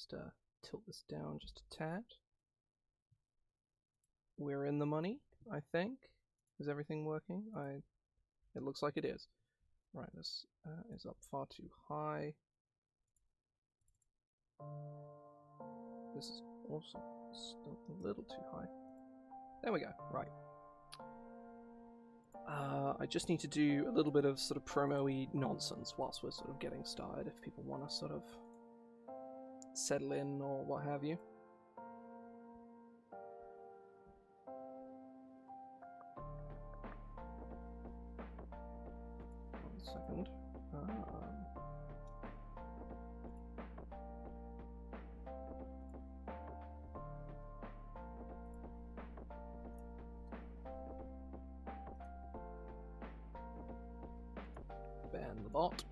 just tilt this down just a tad. We're in the money, I think. Is everything working? It looks like it is. Right, this is up far too high. This is also still a little too high. There we go, right. I just need to do a little bit of sort of promo-y nonsense whilst we're sort of getting started, if people want to sort of settle in or what have you. One second. Ban the bot.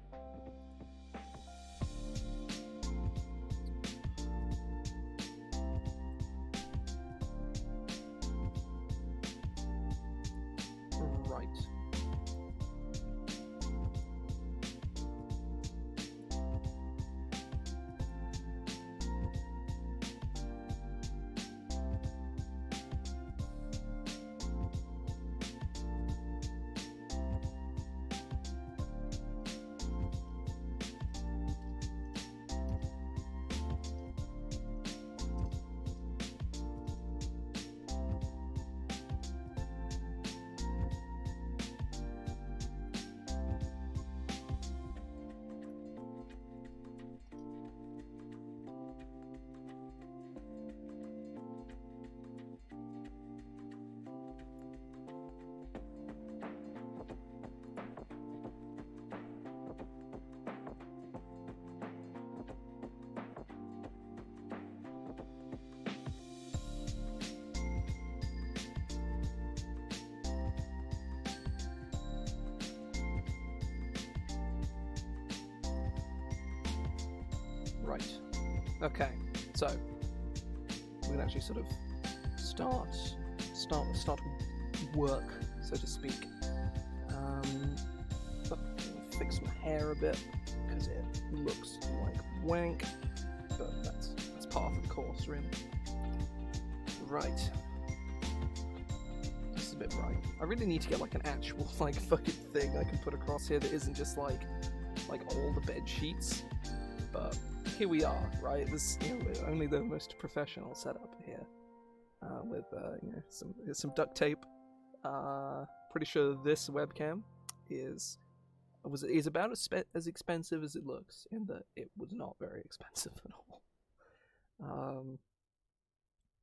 Right. Right. Okay. So we can actually sort of start work, so to speak. Fix my hair a bit because it looks like wank, but that's part of the course, really. Right. This is a bit bright. I really need to get like an actual like fucking thing I can put across here that isn't just like all the bed sheets, but. Here we are, right? This only the most professional setup here, with some duct tape. Pretty sure this webcam is about as expensive as it looks, in that it was not very expensive at all.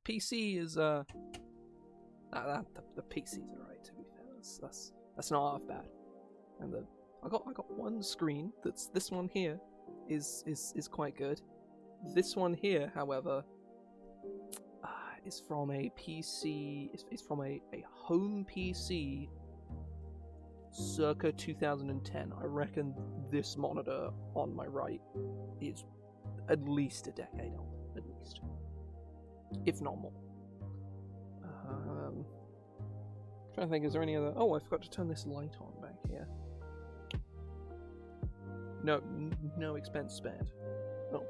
PC is the PC's alright, to be fair. That's not half bad. And I got one screen. That's this one here. Is quite good. This one here, however, is from a PC. It's from a home PC circa 2010. I reckon this monitor on my right is at least a decade old, at least, if not more. Trying to think, is there any other? Oh, I forgot to turn this light on back here. No expense spared. Oh.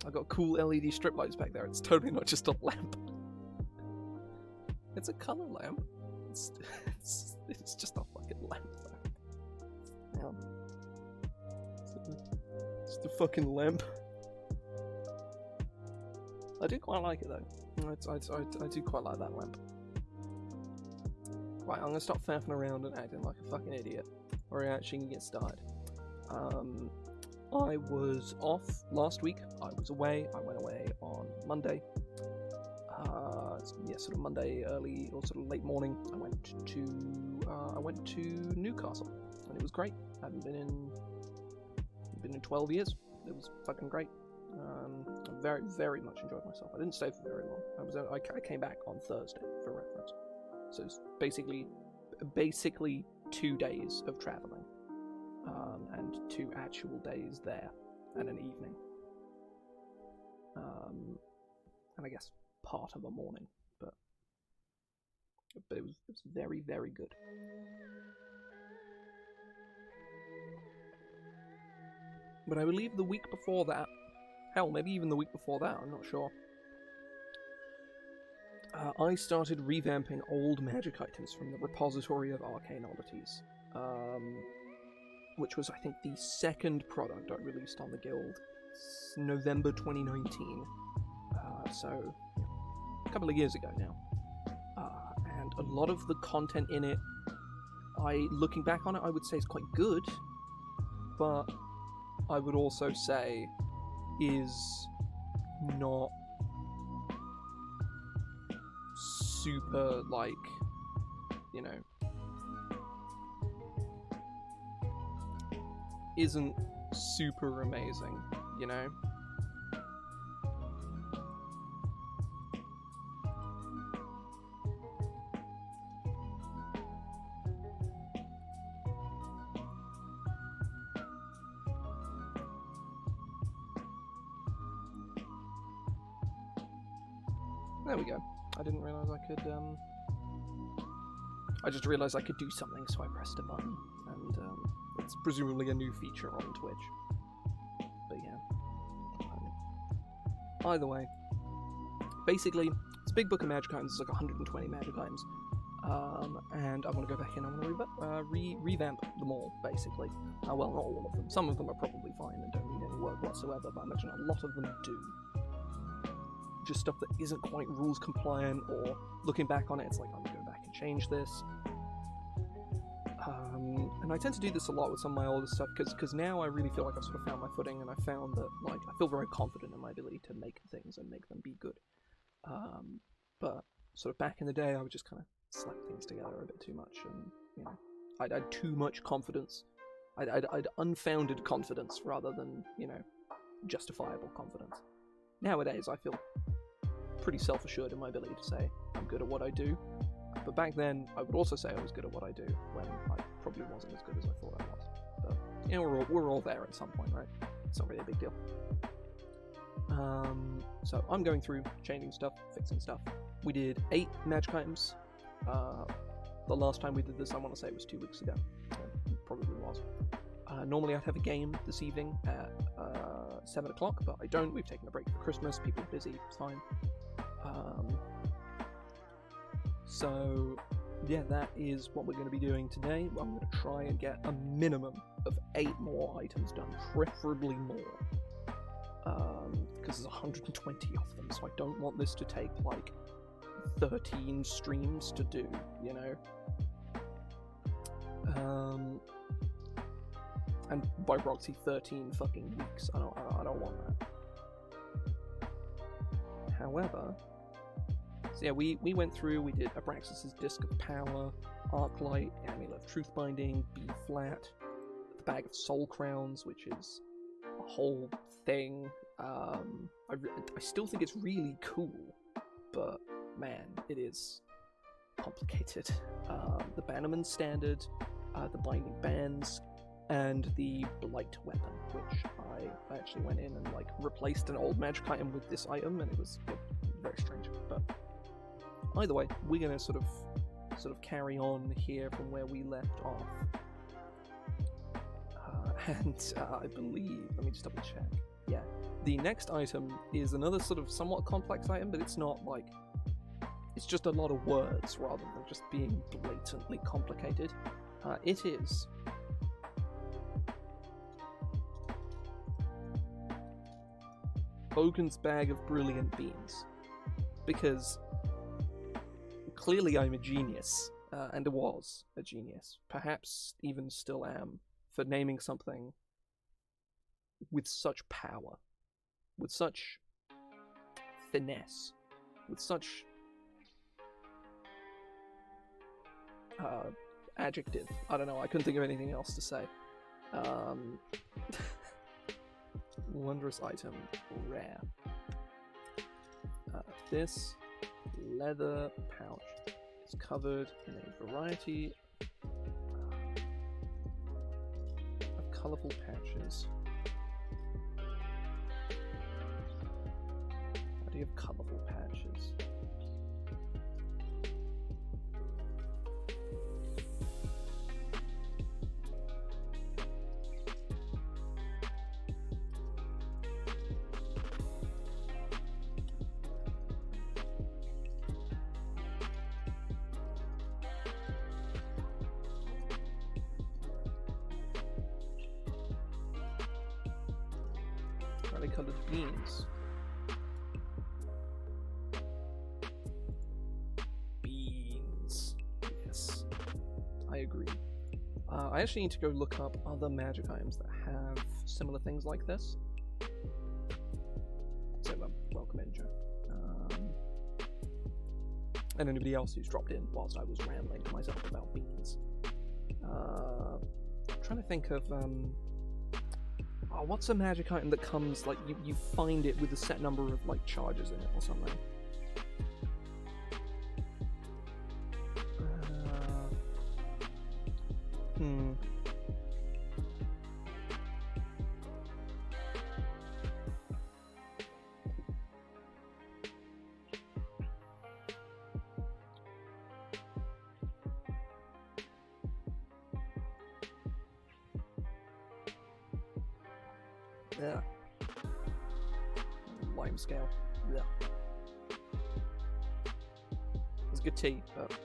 I've got cool LED strip lights back there. It's totally not just a lamp. It's a color lamp. It's just a fucking lamp. Yeah. It's the fucking lamp. I do quite like it though. I do quite like that lamp. Right, I'm gonna stop faffing around and acting like a fucking idiot, or I actually can get started. I was off last week. I was away. I went away on Monday. Sort of Monday early or sort of late morning. I went to Newcastle, and it was great. I hadn't been in 12 years. It was fucking great. I very, very much enjoyed myself. I didn't stay for very long. I came back on Thursday, for reference. So it's basically 2 days of travelling, and 2 actual days there, and an evening, and I guess part of a morning, but it was very, very good. But I believe the week before that, hell, maybe even the week before that, I'm not sure, I started revamping old magic items from the Repository of Arcane Oddities, which was, I think, the second product I released on the Guild, November 2019, so a couple of years ago now. And a lot of the content in it, looking back on it, I would say is quite good, but I would also say is not super, like, you know, isn't super amazing, you know? There we go. I didn't realise I could, I just realised I could do something, so I pressed a button, and, it's presumably a new feature on Twitch. But yeah. Either way. Basically, it's a big book of magic items, it's like 120 magic items, and I want to go back in, I want to revamp them all, basically. Well, not all of them. Some of them are probably fine and don't need any work whatsoever, but I imagine a lot of them do. Just stuff that isn't quite rules compliant, or looking back on it, it's like, I'm going to go back and change this. And I tend to do this a lot with some of my older stuff, because now I really feel like I've sort of found my footing, and I found that, like, I feel very confident in my ability to make things and make them be good. But sort of back in the day, I would just kind of slap things together a bit too much, and, you know, I'd had too much confidence. I'd unfounded confidence rather than, you know, justifiable confidence. Nowadays, I feel pretty self-assured in my ability to say I'm good at what I do, but back then I would also say I was good at what I do when I probably wasn't as good as I thought I was. But you know, we're all there at some point, right? It's not really a big deal. So I'm going through changing stuff, fixing stuff. We did 8 magic items. The last time we did this, I want to say it was 2 weeks ago. It probably was. Normally I'd have a game this evening at 7 o'clock, but I don't. We've taken a break for Christmas, people are busy, it's fine. So yeah, that is what we're going to be doing today. I'm going to try and get a minimum of 8 more items done, preferably more, because there's 120 of them, so I don't want this to take like 13 streams to do, you know? And by proxy, 13 fucking weeks. I don't want that. However, so yeah, we went through, we did Abraxas's Disc of Power, Arclight, Amulet of Truth Binding, B flat, the Bag of Soul Crowns, which is a whole thing. I still think it's really cool, but man, it is complicated. The Bannerman Standard, the Binding Bands, and the Blight Weapon, which I actually went in and like replaced an old magic item with this item, and it was very strange. But either way, we're gonna sort of carry on here from where we left off. And I believe, let me just double check. Yeah, the next item is another sort of somewhat complex item, but it's not like, it's just a lot of words rather than just being blatantly complicated. It is Bogan's Bag of Brilliant Beans, because clearly I'm a genius, and was a genius, perhaps even still am, for naming something with such power, with such finesse, with such adjective. I don't know, I couldn't think of anything else to say. Wondrous item, rare. This leather pouch is covered in a variety of colourful patches. How do you have colourful patches? Multicolored beans. Beans. Yes. I agree. I actually need to go look up other magic items that have similar things like this. So, welcome in, Joe. And anybody else who's dropped in whilst I was rambling to myself about beans. I'm trying to think of what's a magic item that comes like you find it with a set number of like charges in it or something. Yeah. Lime scale. Yeah. It's good tea, but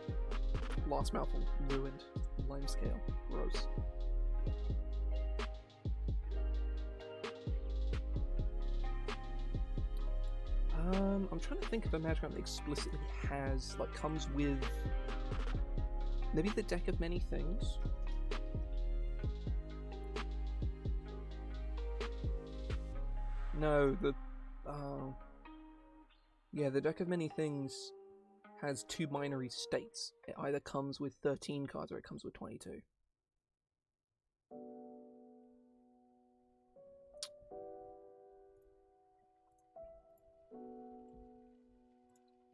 last mouthful ruined. Lime scale. Gross. I'm trying to think of a magic item that explicitly has, like, comes with maybe the deck of many things. No, the deck of many things has two binary states. It either comes with 13 cards or it comes with 22.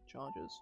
Charges.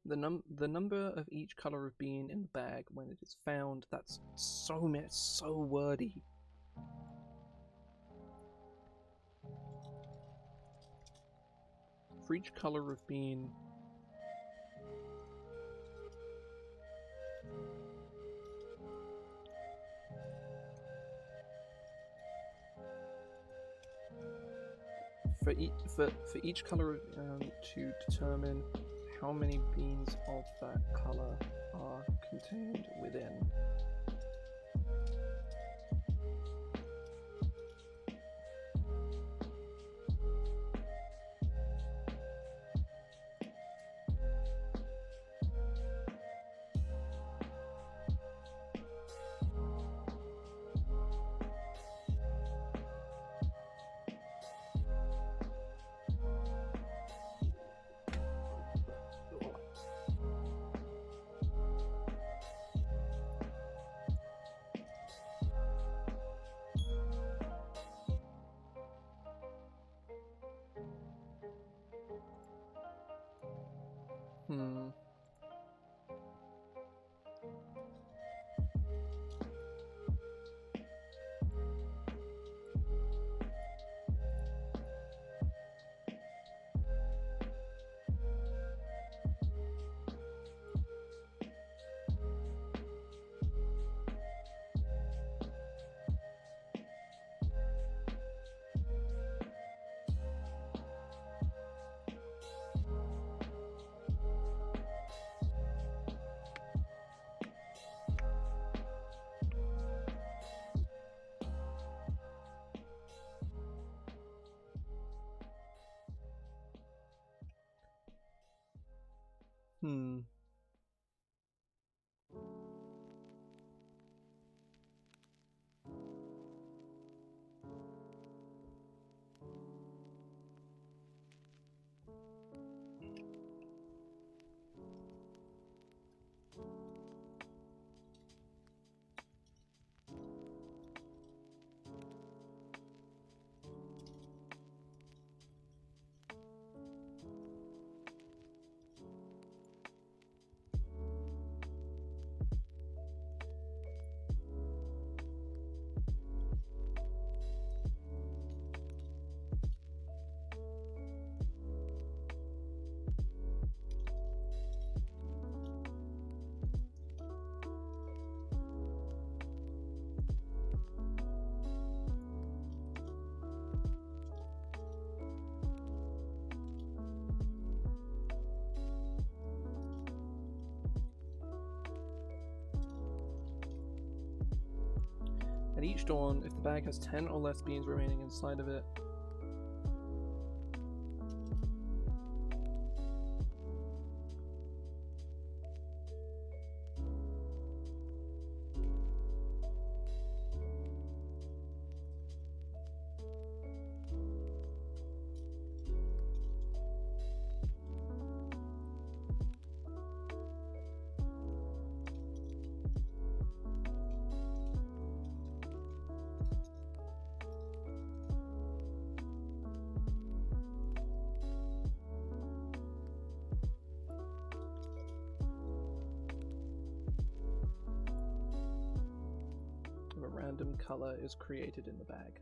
The number of each color of bean in the bag when it is found. That's so wordy. For each color of bean. For each color to determine how many beans of that color are contained within. Hmm. Hmm. At each dawn, if the bag has 10 or less beans remaining inside of it, a random color is created in the bag.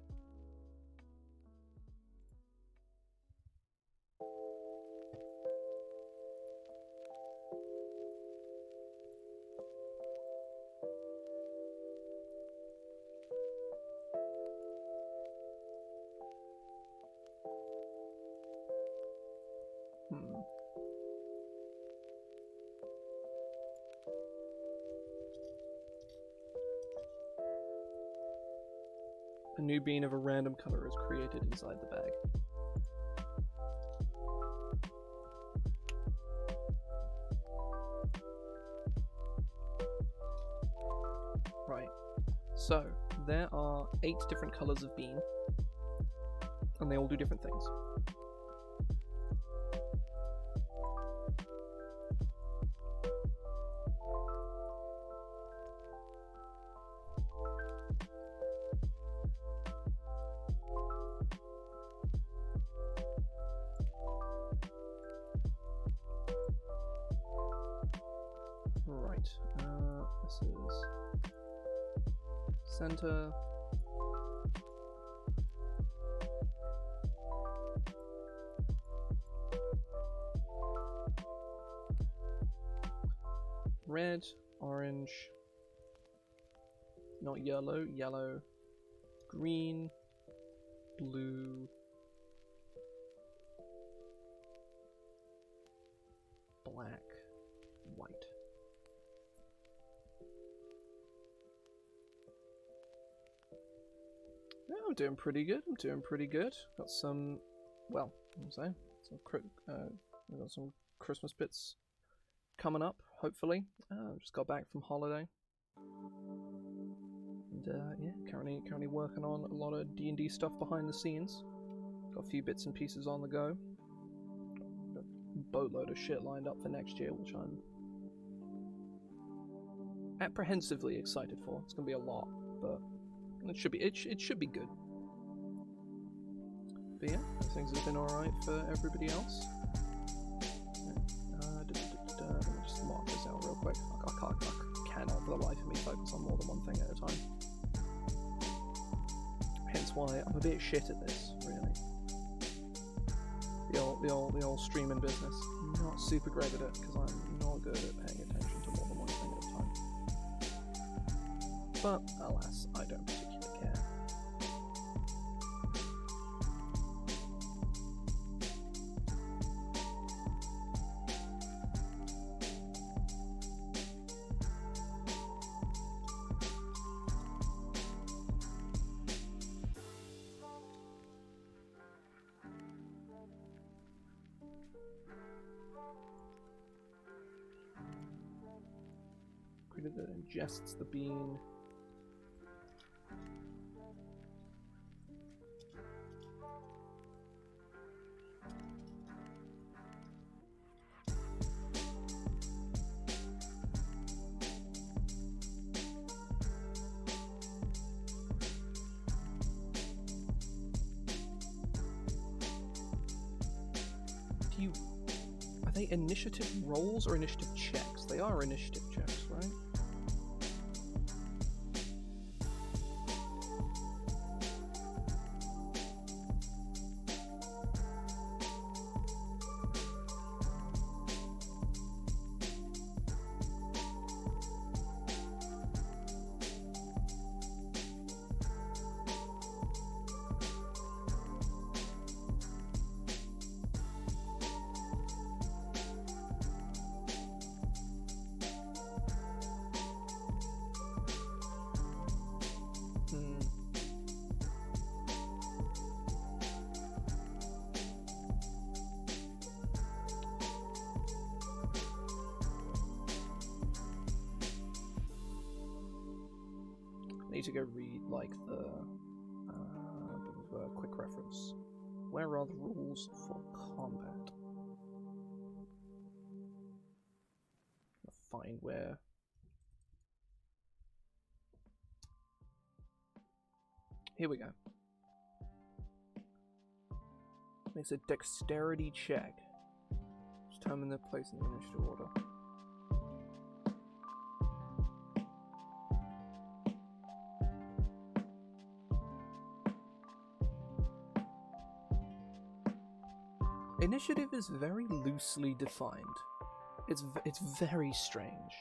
A new bean of a random color is created inside the bag. Right, so there are 8 different colors of bean, and they all do different things. Right, this is center. Red, orange, not yellow, yellow, green, blue, black, white. Yeah, I'm doing pretty good. Got some, well, I'm saying, we've got some Christmas bits coming up, hopefully. Just got back from holiday. And yeah, currently working on a lot of D&D stuff behind the scenes. Got a few bits and pieces on the go. Got a boatload of shit lined up for next year, which I'm apprehensively excited for. It's gonna be a lot, but it should be good. But yeah, things have been alright for everybody else. quick. I cannot for the life of me focus on more than one thing at a time. Hence why I'm a bit shit at this, really. The old streaming business. I'm not super great at it because I'm not good at paying attention to more than one thing at a time. But alas, I don't particularly care. Critter that ingests the bean. Are they initiative rolls or initiative checks? They are initiative checks, right? Need to go read like the quick reference. Where are the rules for combat? Find where. Here we go. It's a dexterity check. Determine the place in the initiative order. Initiative is very loosely defined. It's very strange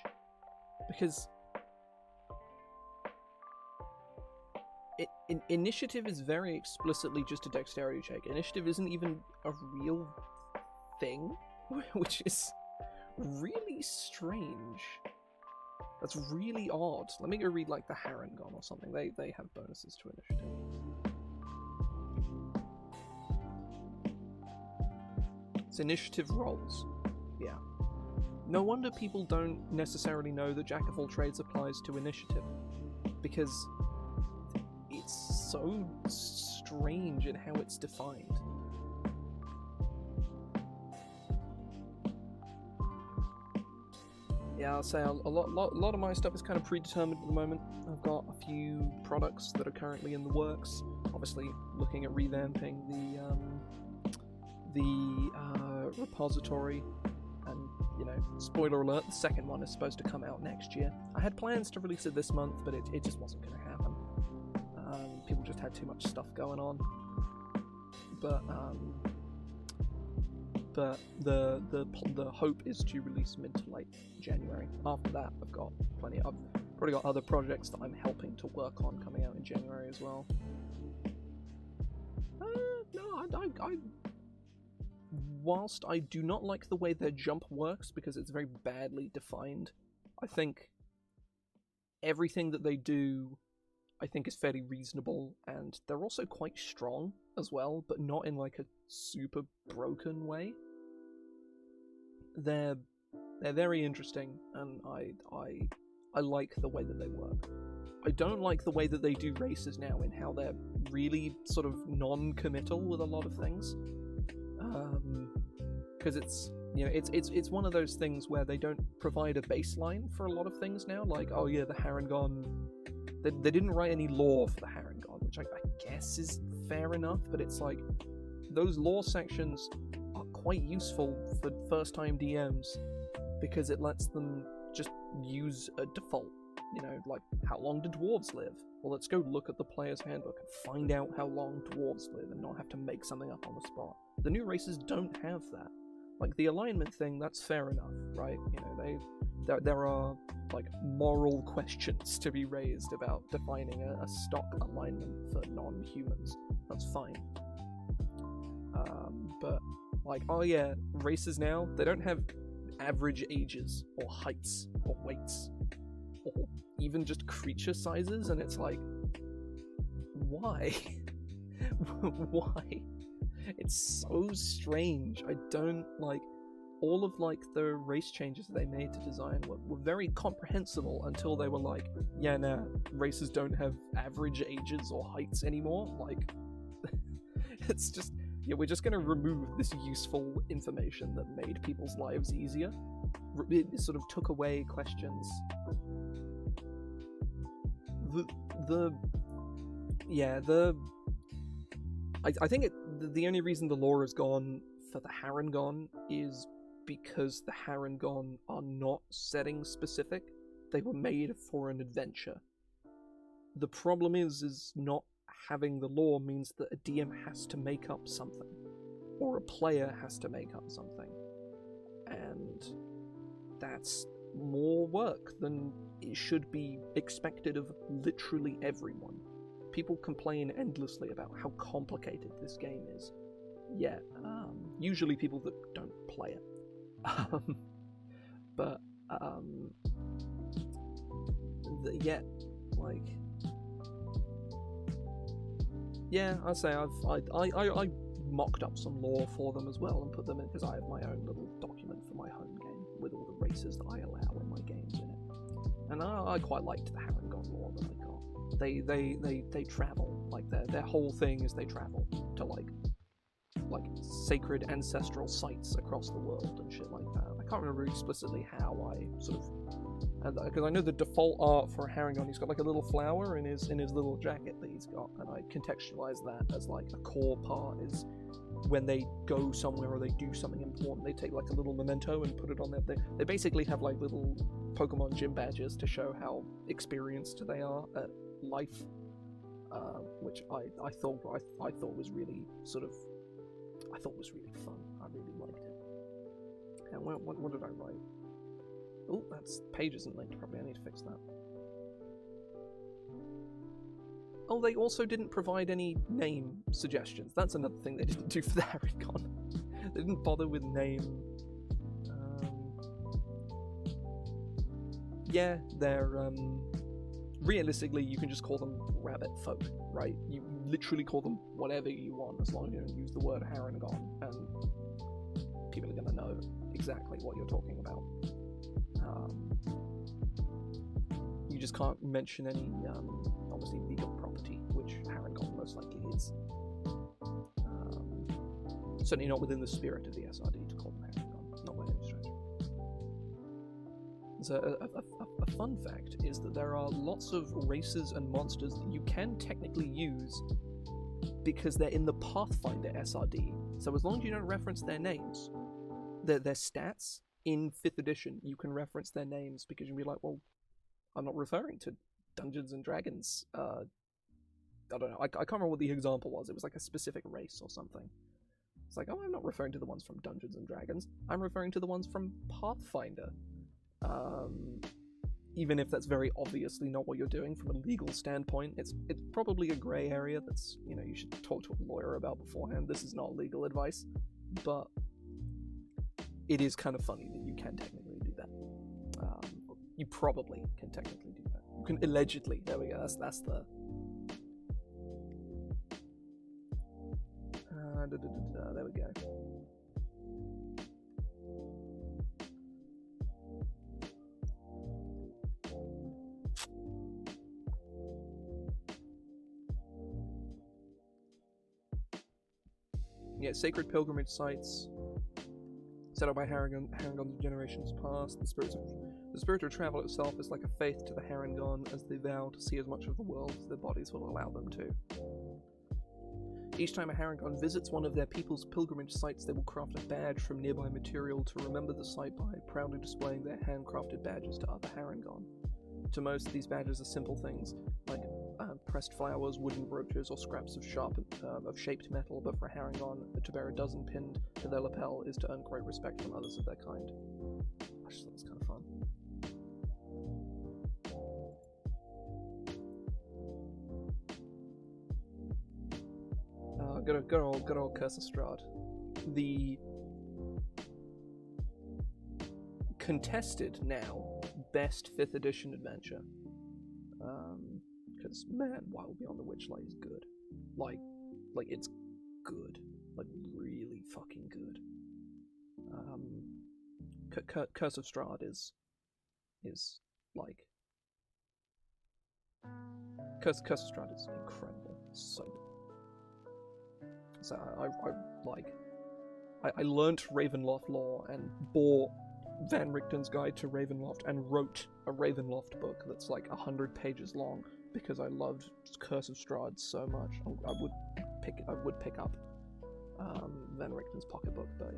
because initiative is very explicitly just a dexterity check. Initiative isn't even a real thing, which is really strange. That's really odd. Let me go read like the Harangon or something. They have bonuses to initiative. Initiative rolls. Yeah. No wonder people don't necessarily know that Jack of all trades applies to initiative, because it's so strange in how it's defined. Yeah, I'll say a lot of my stuff is kind of predetermined at the moment. I've got a few products that are currently in the works. Obviously, looking at revamping the repository, and spoiler alert, the second one is supposed to come out next year. I had plans to release it this month, but it just wasn't going to happen. People just had too much stuff going on. But the hope is to release mid to late January. After that, I've probably got other projects that I'm helping to work on coming out in January as well. Whilst I do not like the way their jump works because it's very badly defined, I think everything that they do, I think, is fairly reasonable, and they're also quite strong as well, but not in like a super broken way. They're very interesting, and I like the way that they work. I don't like the way that they do races now, in how they're really sort of non-committal with a lot of things. Because it's one of those things where they don't provide a baseline for a lot of things now. Like, oh yeah, the Harangon, they didn't write any lore for the Harangon, which I guess is fair enough, but it's like, those lore sections are quite useful for first-time DMs, because it lets them just use a default. You know, like, how long do dwarves live? Well, let's go look at the player's handbook and find out how long dwarves live and not have to make something up on the spot. The new races don't have that. Like, the alignment thing, that's fair enough, right? You know, there are, like, moral questions to be raised about defining a stock alignment for non-humans. That's fine. But, like, oh yeah, races now, they don't have average ages, or heights, or weights, or even just creature sizes, and it's like, why? Why? It's so strange. I don't, like, all of, like, the race changes they made to design were very comprehensible until they were like, yeah, nah, races don't have average ages or heights anymore. Like, it's just, yeah, we're just gonna remove this useful information that made people's lives easier. It sort of took away questions. I think the only reason the lore is gone for the Harengon is because the Harengon are not setting specific. They were made for an adventure. The problem is not having the lore means that a DM has to make up something, or a player has to make up something, and that's more work than it should be expected of literally everyone. People complain endlessly about how complicated this game is. Yeah, usually people that don't play it. I'd say I mocked up some lore for them as well and put them in, because I have my own little document for my home game with all the races that I allow in my games in it. And I quite liked the Harengon lore that they got. They travel, like their whole thing is they travel to like sacred ancestral sites across the world and shit like that. I can't remember explicitly how I sort of, because I know the default art for a Harengon, he's got like a little flower in his little jacket that he's got, and I contextualize that as like a core part is when they go somewhere or they do something important, they take like a little memento and put it on there. They basically have like little Pokemon gym badges to show how experienced they are at life, which I thought was really was really fun. I really liked it. And what did I write? Oh, that's page isn't linked properly. I need to fix that. Oh, they also didn't provide any name suggestions. That's another thing they didn't do for the Harengon. They didn't bother with name. Yeah, they're realistically, you can just call them rabbit folk, right? You literally call them whatever you want as long as you don't use the word Harengon, and people are going to know exactly what you're talking about. You just can't mention any, obviously, legal property, which Harengon most likely is. Certainly not within the spirit of the SRD to call them Harengon, not by any stretch. So a fun fact is that there are lots of races and monsters that you can technically use because they're in the Pathfinder SRD. So as long as you don't reference their names, their stats in 5th edition, you can reference their names because you'll be like, well, I'm not referring to Dungeons and Dragons. I don't know. I can't remember what the example was. It was like a specific race or something. It's like, oh, I'm not referring to the ones from Dungeons and Dragons. I'm referring to the ones from Pathfinder. Even if that's very obviously not what you're doing from a legal standpoint, it's probably a grey area that's, you should talk to a lawyer about beforehand. This is not legal advice, but it is kind of funny that you can technically do that. You probably can technically do that. You can allegedly. There we go. That's the. There we go. Yeah, sacred pilgrimage sites set up by Harengon's generations past. The spiritual travel itself is like a faith to the Harengon as they vow to see as much of the world as their bodies will allow them to. Each time a Harengon visits one of their people's pilgrimage sites, they will craft a badge from nearby material to remember the site by, proudly displaying their handcrafted badges to other Harengon. To most, these badges are simple things, like pressed flowers, wooden brooches, or scraps of shaped metal, but for a Harengon, to bear a dozen pinned to their lapel is to earn great respect from others of their kind. I just thought it was kind of fun. Good old Curse of Strahd. The contested now best 5th edition adventure. Because man, Wild Beyond the Witchlight is good. Like it's good. Like really fucking good. Curse of Strahd is like Curse of Strahd is incredible. So good. So I learnt Ravenloft lore and bought Van Richten's Guide to Ravenloft and wrote a Ravenloft book that's like 100 pages long because I loved Curse of Strahd so much. I would pick up Van Richten's pocketbook, but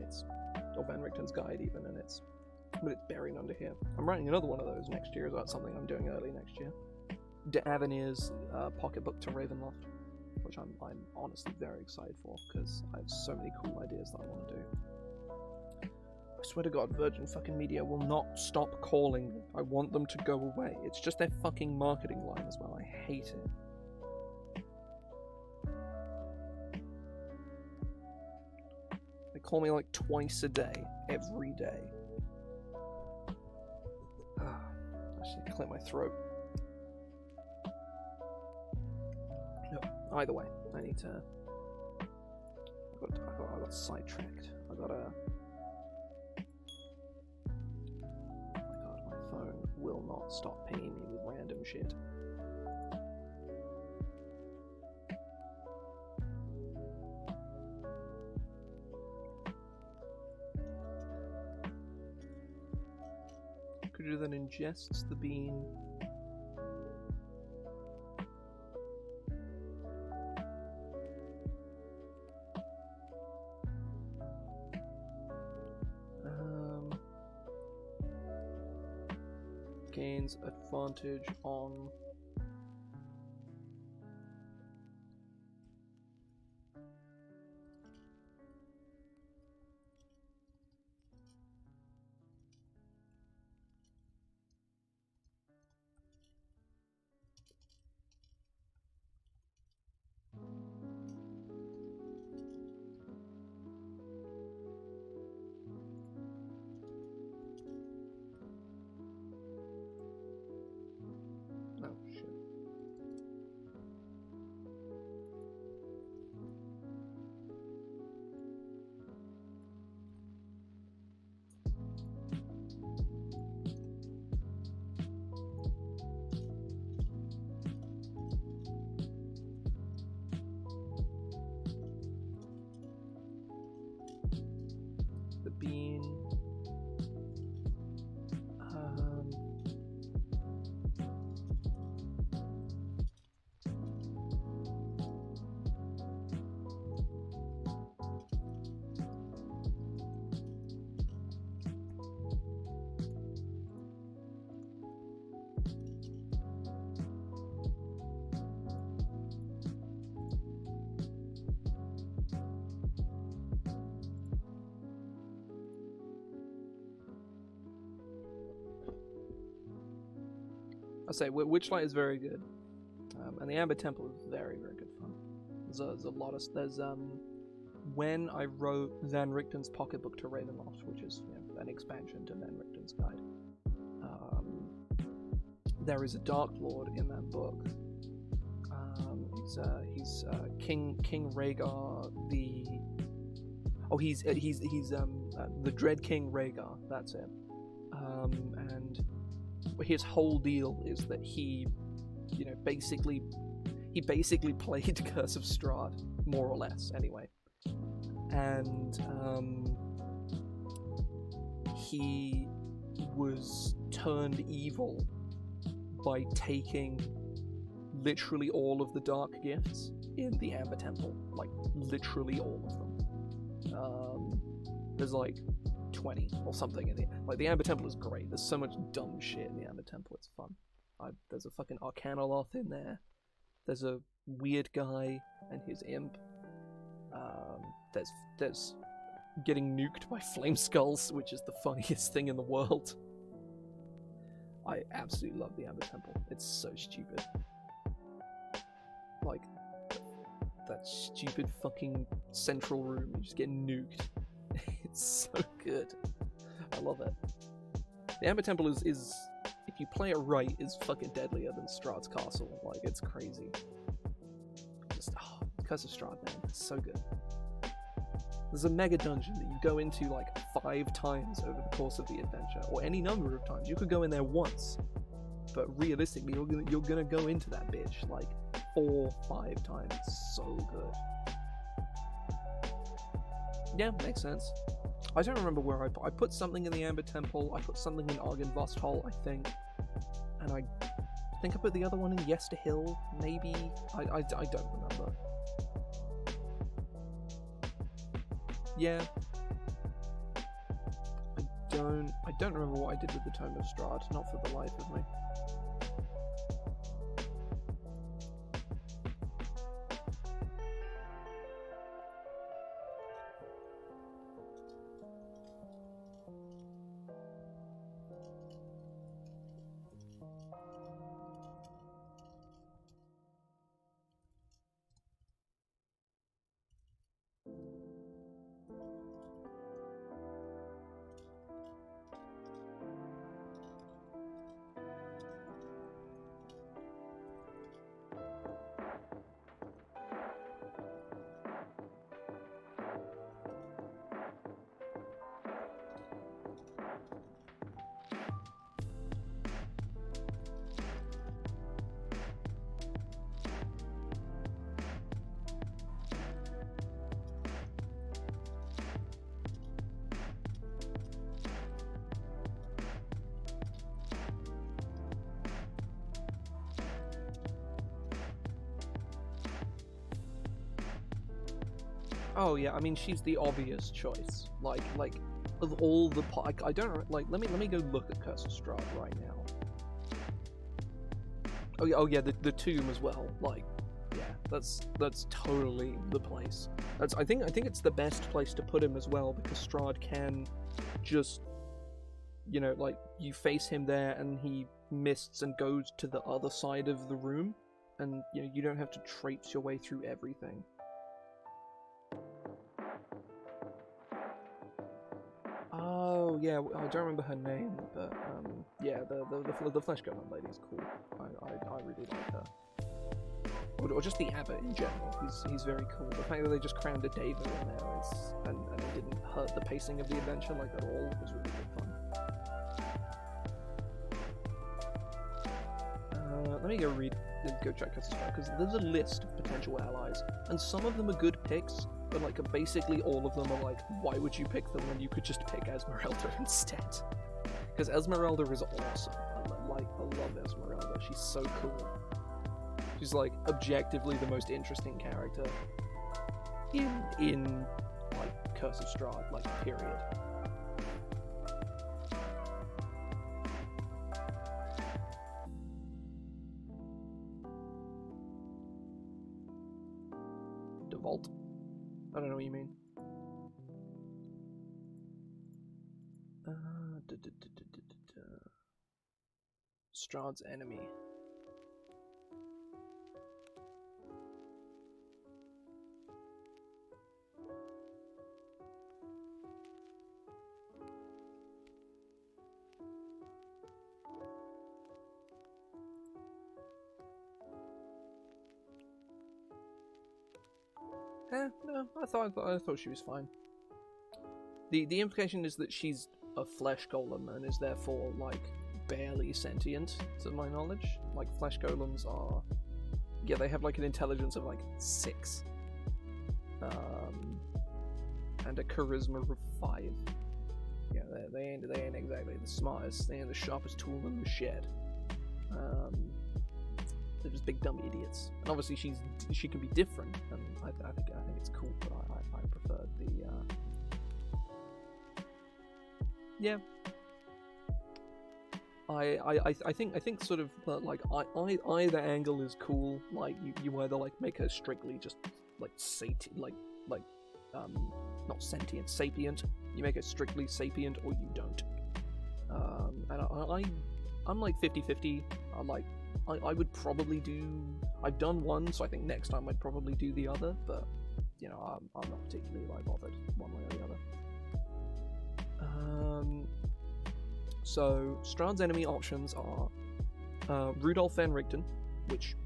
or Van Richten's Guide even, but it's buried under here. I'm writing another one of those next year. That's something I'm doing early next year. De Avenir's pocketbook to Ravenloft, which I'm honestly very excited for because I have so many cool ideas that I want to do. I swear to God, Virgin fucking Media will not stop calling me. I want them to go away. It's just their fucking marketing line as well. I hate it. They call me like twice a day, every day. I should clear my throat. No, either way, I need to. I got sidetracked. I gotta. Will not stop pinging me with random shit. Creature that ingests the bean. Gains advantage on bean. I say Witchlight is very good, and the Amber Temple is very, very good fun. There's a lot of when I wrote Van Richten's pocketbook to Ravenloft, which is an expansion to Van Richten's Guide, there is a Dark Lord in that book. He's King Rhaegar the Dread King Rhaegar. That's it, and his whole deal is that he basically played Curse of Strahd, more or less, anyway. And he was turned evil by taking literally all of the dark gifts in the Amber Temple. like literally all of them. There's like 20 or something in it. Like the Amber Temple is great. There's so much dumb shit in the Amber Temple. It's fun. There's a fucking Arcanoloth in there. There's a weird guy and his imp. There's getting nuked by flame skulls, which is the funniest thing in the world. I absolutely love the Amber Temple. It's so stupid. Like, that stupid fucking central room, you just get nuked. It's so good. I love it. The Amber Temple is, if you play it right, is fucking deadlier than Strahd's Castle. Like, it's crazy. Just, Curse of Strahd, man. It's so good. There's a mega dungeon that you go into like 5 times over the course of the adventure, or any number of times. You could go in there once, but realistically, you're gonna go into that bitch like 4, 5 times. It's so good. Yeah, makes sense. I don't remember where I put something in the Amber Temple. I put something in Argynvostholt, I think, and I think I put the other one in Yester Hill. Maybe I don't remember. Yeah. I don't remember what I did with the Tome of Strahd, not for the life of me. Oh yeah, I mean she's the obvious choice. Like of all the I don't like. Let me go look at Curse of Strahd right now. Oh yeah, the tomb as well. Like, yeah, that's totally the place. I think it's the best place to put him as well, because Strahd can just, you know, like you face him there and he mists and goes to the other side of the room, and you know you don't have to traipse your way through everything. Oh yeah, I don't remember her name, but yeah, the Flesh Golem lady's cool. I really like her. Or just the abbot in general. He's very cool. The fact that they just crowned a David in there and it didn't hurt the pacing of the adventure like at all was really good fun. Let me go check Curse of Strahd, because there's a list of potential allies, and some of them are good picks, but like basically all of them are like, why would you pick them when you could just pick Esmeralda instead? Because Esmeralda is awesome. I love Esmeralda. She's so cool. She's like objectively the most interesting character in like Curse of Strahd, like period. Vault. I don't know what you mean. Strahd's enemy. No, I thought she was fine. The implication is that she's a flesh golem and is therefore like barely sentient, to my knowledge. Like flesh golems are, yeah, they have like an intelligence of like 6, and a charisma of 5. Yeah, they ain't exactly the smartest. They ain't the sharpest tool in the shed. They're just big dumb idiots. And obviously she can be different, and I think it's cool. But I prefer the yeah. I think sort of like either angle is cool. Like you either like make her strictly just like not sentient, sapient. You make her strictly sapient, or you don't. And I'm like 50-50. I would probably do. I've done one, so I think next time I'd probably do the other. But you know, I'm not particularly like bothered one way or the other. So Strahd's enemy options are Rudolf van Richten, which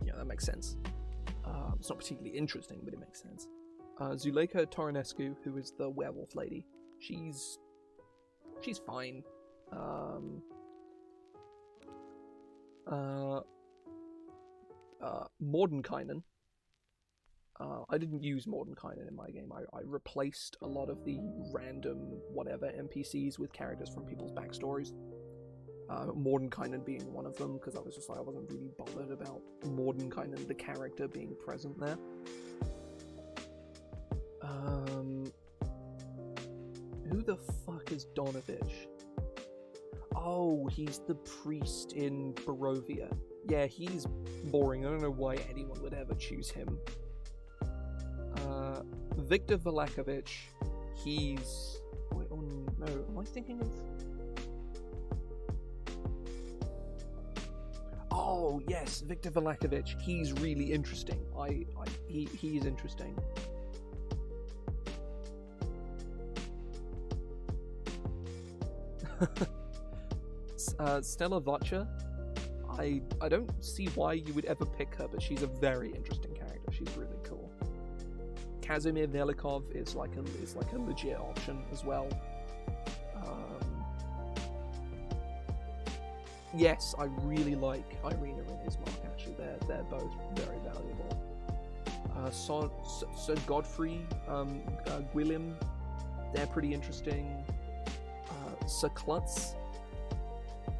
that makes sense. It's not particularly interesting, but it makes sense. Zuleika Taranescu, who is the werewolf lady. She's fine. Mordenkainen. I didn't use Mordenkainen in my game. I replaced a lot of the random whatever NPCs with characters from people's backstories. Mordenkainen being one of them, because I was just like, I wasn't really bothered about Mordenkainen, the character, being present there. Who the fuck is Donovich? Oh, he's the priest in Barovia. Yeah, he's boring. I don't know why anyone would ever choose him. Viktor Valakovich, he's... Wait, oh no, am I thinking of... Oh, yes, Viktor Valakovich. He's really interesting. He's interesting. Stella Vocha. I don't see why you would ever pick her, but she's a very interesting character. She's really cool. Kazimir Velikov is like a legit option as well. Yes, I really like Irina and Ismark. Actually, they're both very valuable. Sir Godfrey, Gwilym, they're pretty interesting. Sir Klutz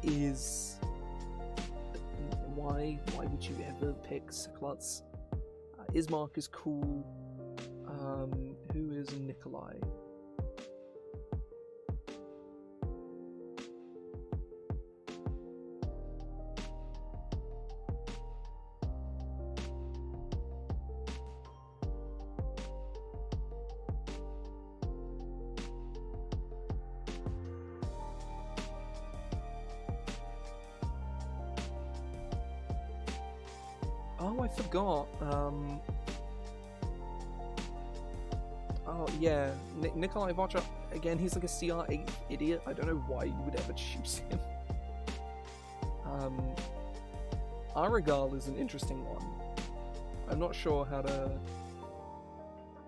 is... Why would you ever pick Sir Klutz? Ismark is cool. Who is Nikolai? Oh, I forgot. Oh, yeah. Nikolai Vocha, again, he's like a CR8 idiot. I don't know why you would ever choose him. Aragal is an interesting one. I'm not sure how to...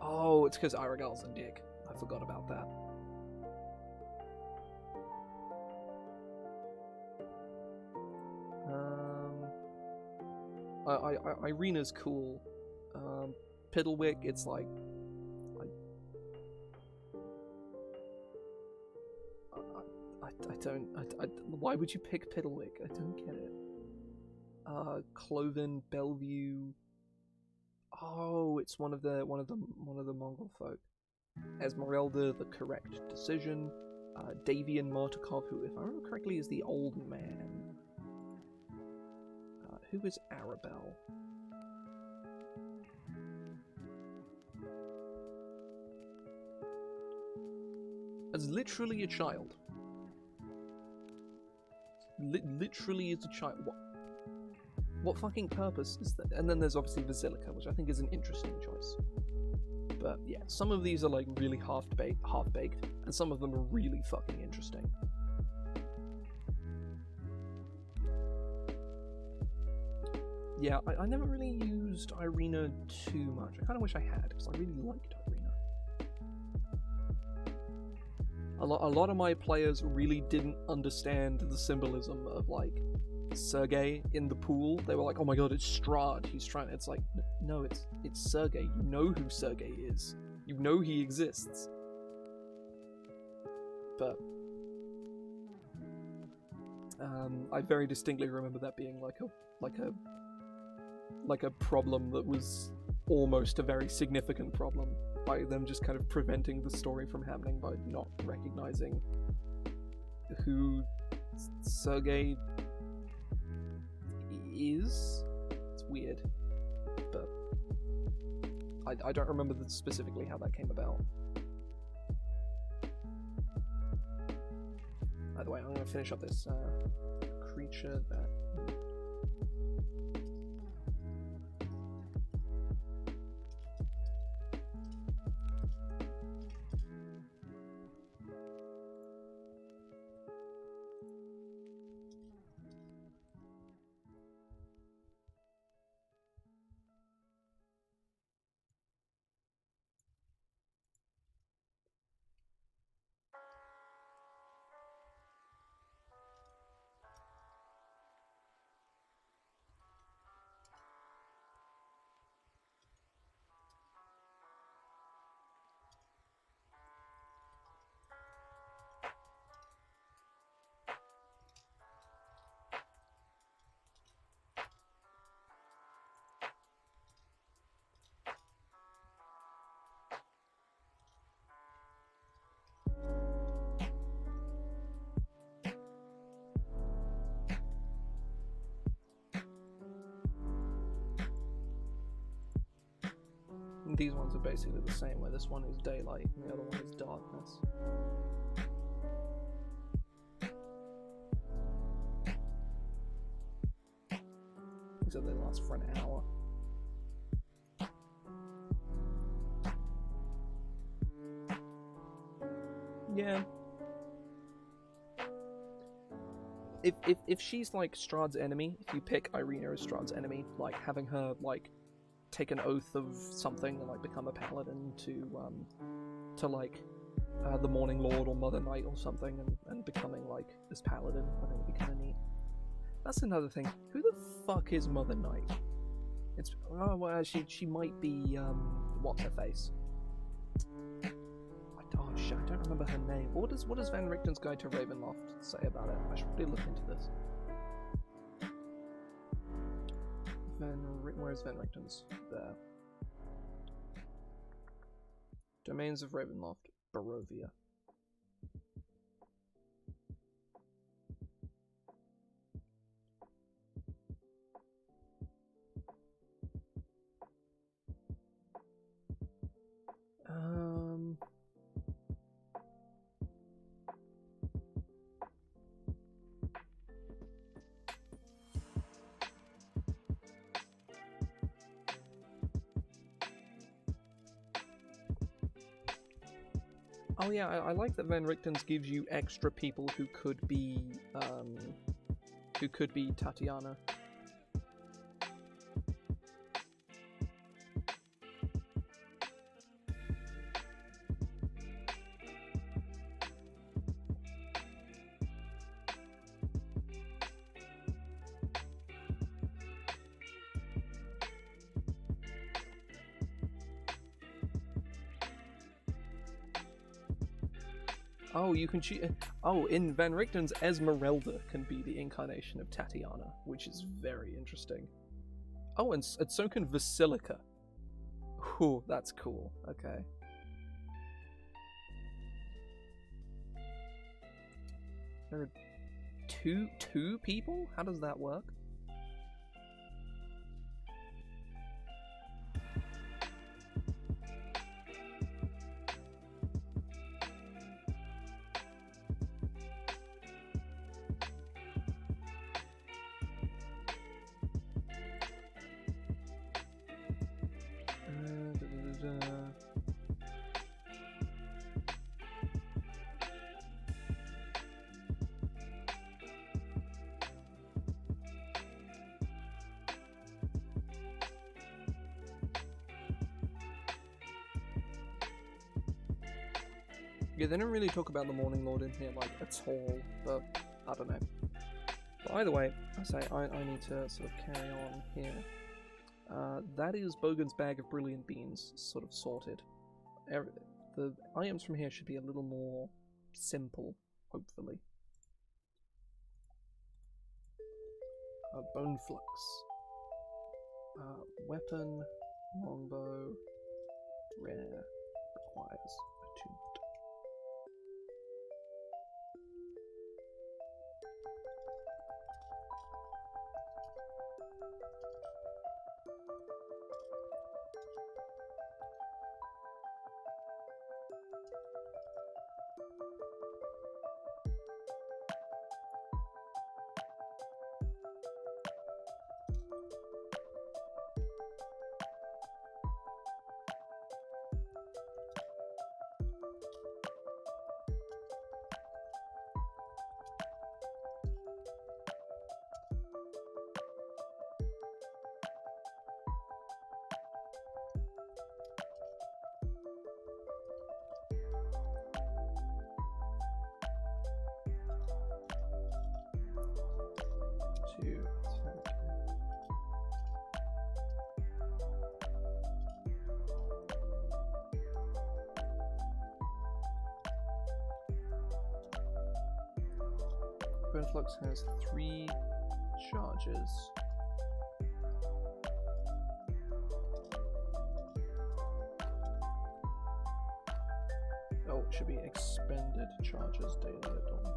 Oh, it's because Aragal's a dick. I forgot about that. Irina's cool. Piddlewick, it's like... why would you pick Piddlewick? I don't get it. Cloven, Bellevue... Oh, it's one of the Mongol folk. Esmeralda, the correct decision. Davian Martikov, who, if I remember correctly, is the old man. Who is Arabelle? As literally a child. Literally is a child. What fucking purpose is that? And then there's obviously Basilica, which I think is an interesting choice. But yeah, some of these are like really half-baked, and some of them are really fucking interesting. Yeah, I never really used Irina too much. I kind of wish I had, because I really liked Irina. A lot of my players really didn't understand the symbolism of, like, Sergei in the pool. They were like, oh my god, it's Strahd. He's trying... It's like, no, it's Sergei. You know who Sergei is. You know he exists. But... I very distinctly remember that being like a like a problem that was almost a very significant problem by them just kind of preventing the story from happening by not recognizing who Sergei is. It's weird, but I don't remember specifically how that came about. By the way, I'm going to finish up this creature that... These ones are basically the same, where this one is daylight and the other one is darkness. Except they last for an hour. Yeah. If she's like Strahd's enemy, if you pick Irina as Strahd's enemy, like having her like take an oath of something and like become a paladin to like the Morning Lord or Mother Knight or something, and becoming like this paladin, I think it'd be kind of neat. That's another thing. Who the fuck is Mother Knight? It's well, she might be what's her face. Oh shit, I don't remember her name. What does Van Richten's Guide to Ravenloft say about it? I should really look into this. Where's Van Richten's? There. Domains of Ravenloft, Barovia. Oh yeah, I like that Van Richten's gives you extra people who could be Tatiana. Oh, you can choose. Oh, in Van Richten's, Esmeralda can be the incarnation of Tatiana, which is very interesting. Oh, and so can Vasilika. Ooh, that's cool. Okay. There are two people? How does that work? Yeah, they don't really talk about the Morning Lord in here, like, at all, but I don't know. But either way, I say I need to sort of carry on here. That is Bogan's bag of brilliant beans, sort of sorted. The items from here should be a little more simple, hopefully. Bone flux. Weapon, longbow, rare, requires attunement. Flux has 3 charges. Oh, it should be expended charges daily at dawn.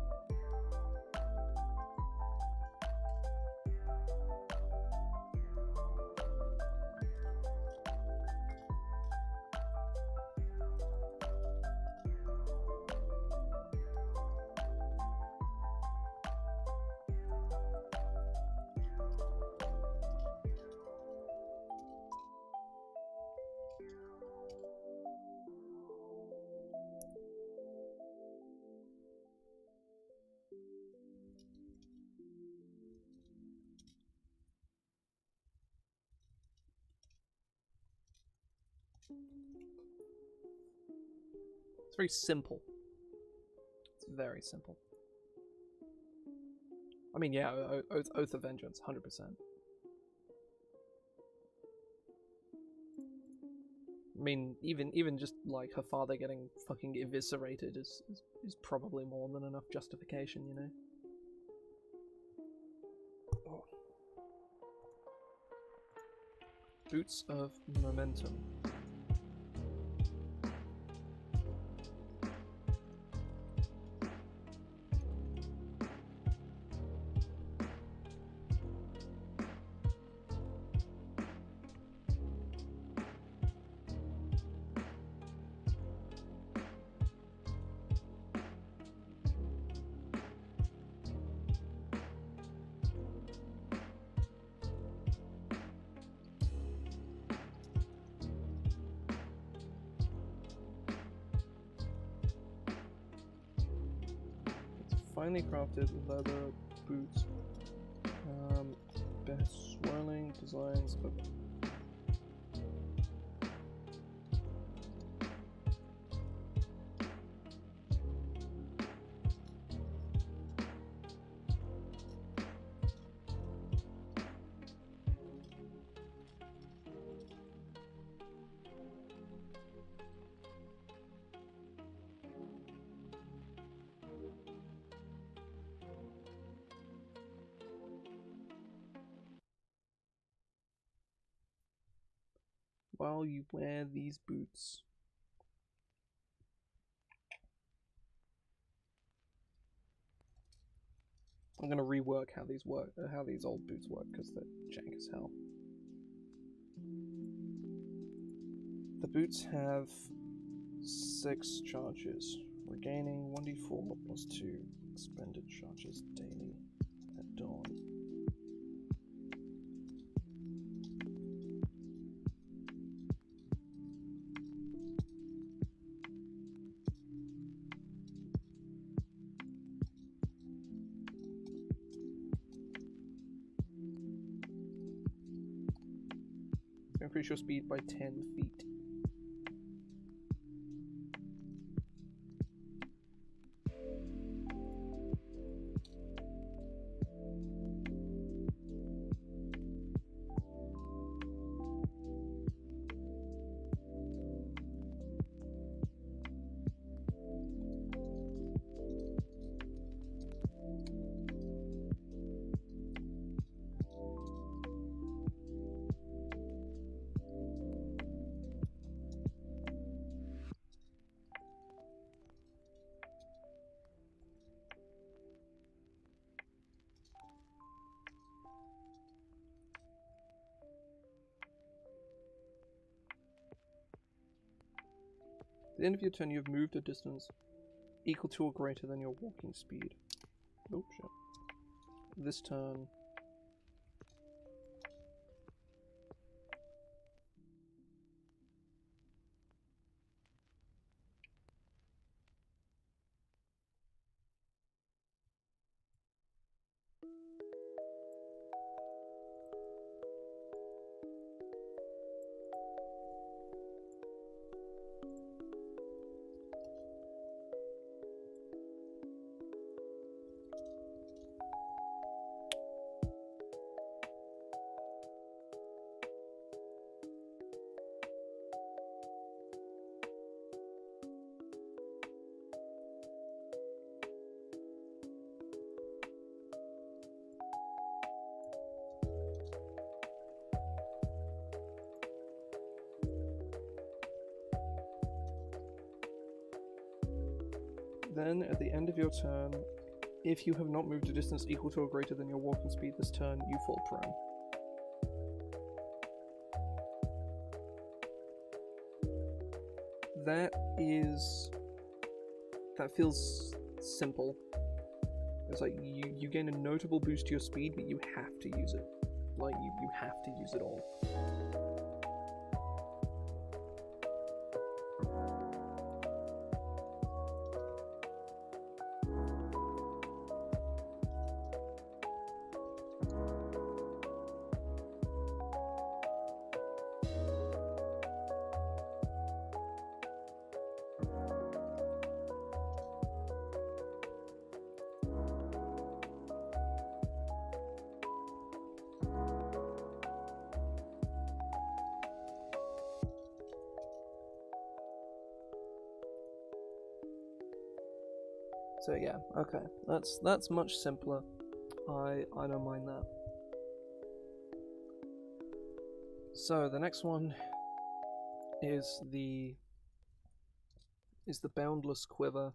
It's very simple. It's very simple. I mean, yeah, Oath of Vengeance, 100%. I mean, even just like her father getting fucking eviscerated is probably more than enough justification, you know? Oh. Boots of Momentum. Finely crafted leather boots. Best swirling designs of while you wear these boots. I'm gonna rework how these old boots work because they're jank as hell. The boots have 6 charges, regaining 1d4 plus 2 expended charges daily at dawn. Increase your speed by 10 feet. the end of your turn, you have moved a distance equal to or greater than your walking speed. Oh shit. This turn. Then, at the end of your turn, if you have not moved a distance equal to or greater than your walking speed this turn, you fall prone. That feels simple. It's like you gain a notable boost to your speed, but you have to use it. Like, you have to use it all. So yeah, okay, that's much simpler. I don't mind that. So the next one is the Boundless Quiver.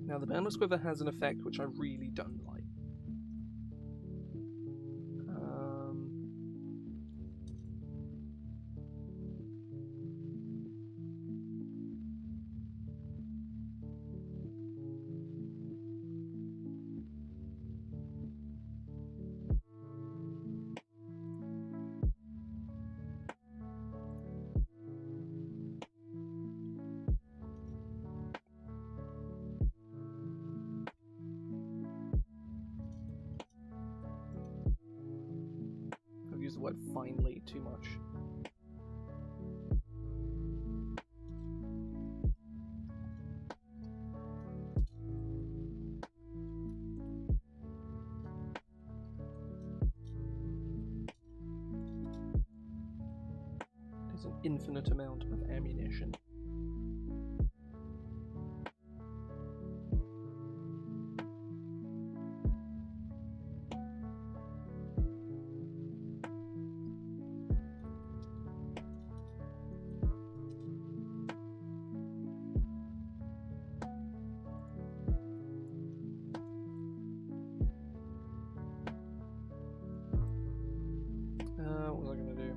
Now the Boundless Quiver has an effect which I really don't like. I've used the word finally too much. There's an infinite amount of ammunition. What was I gonna do?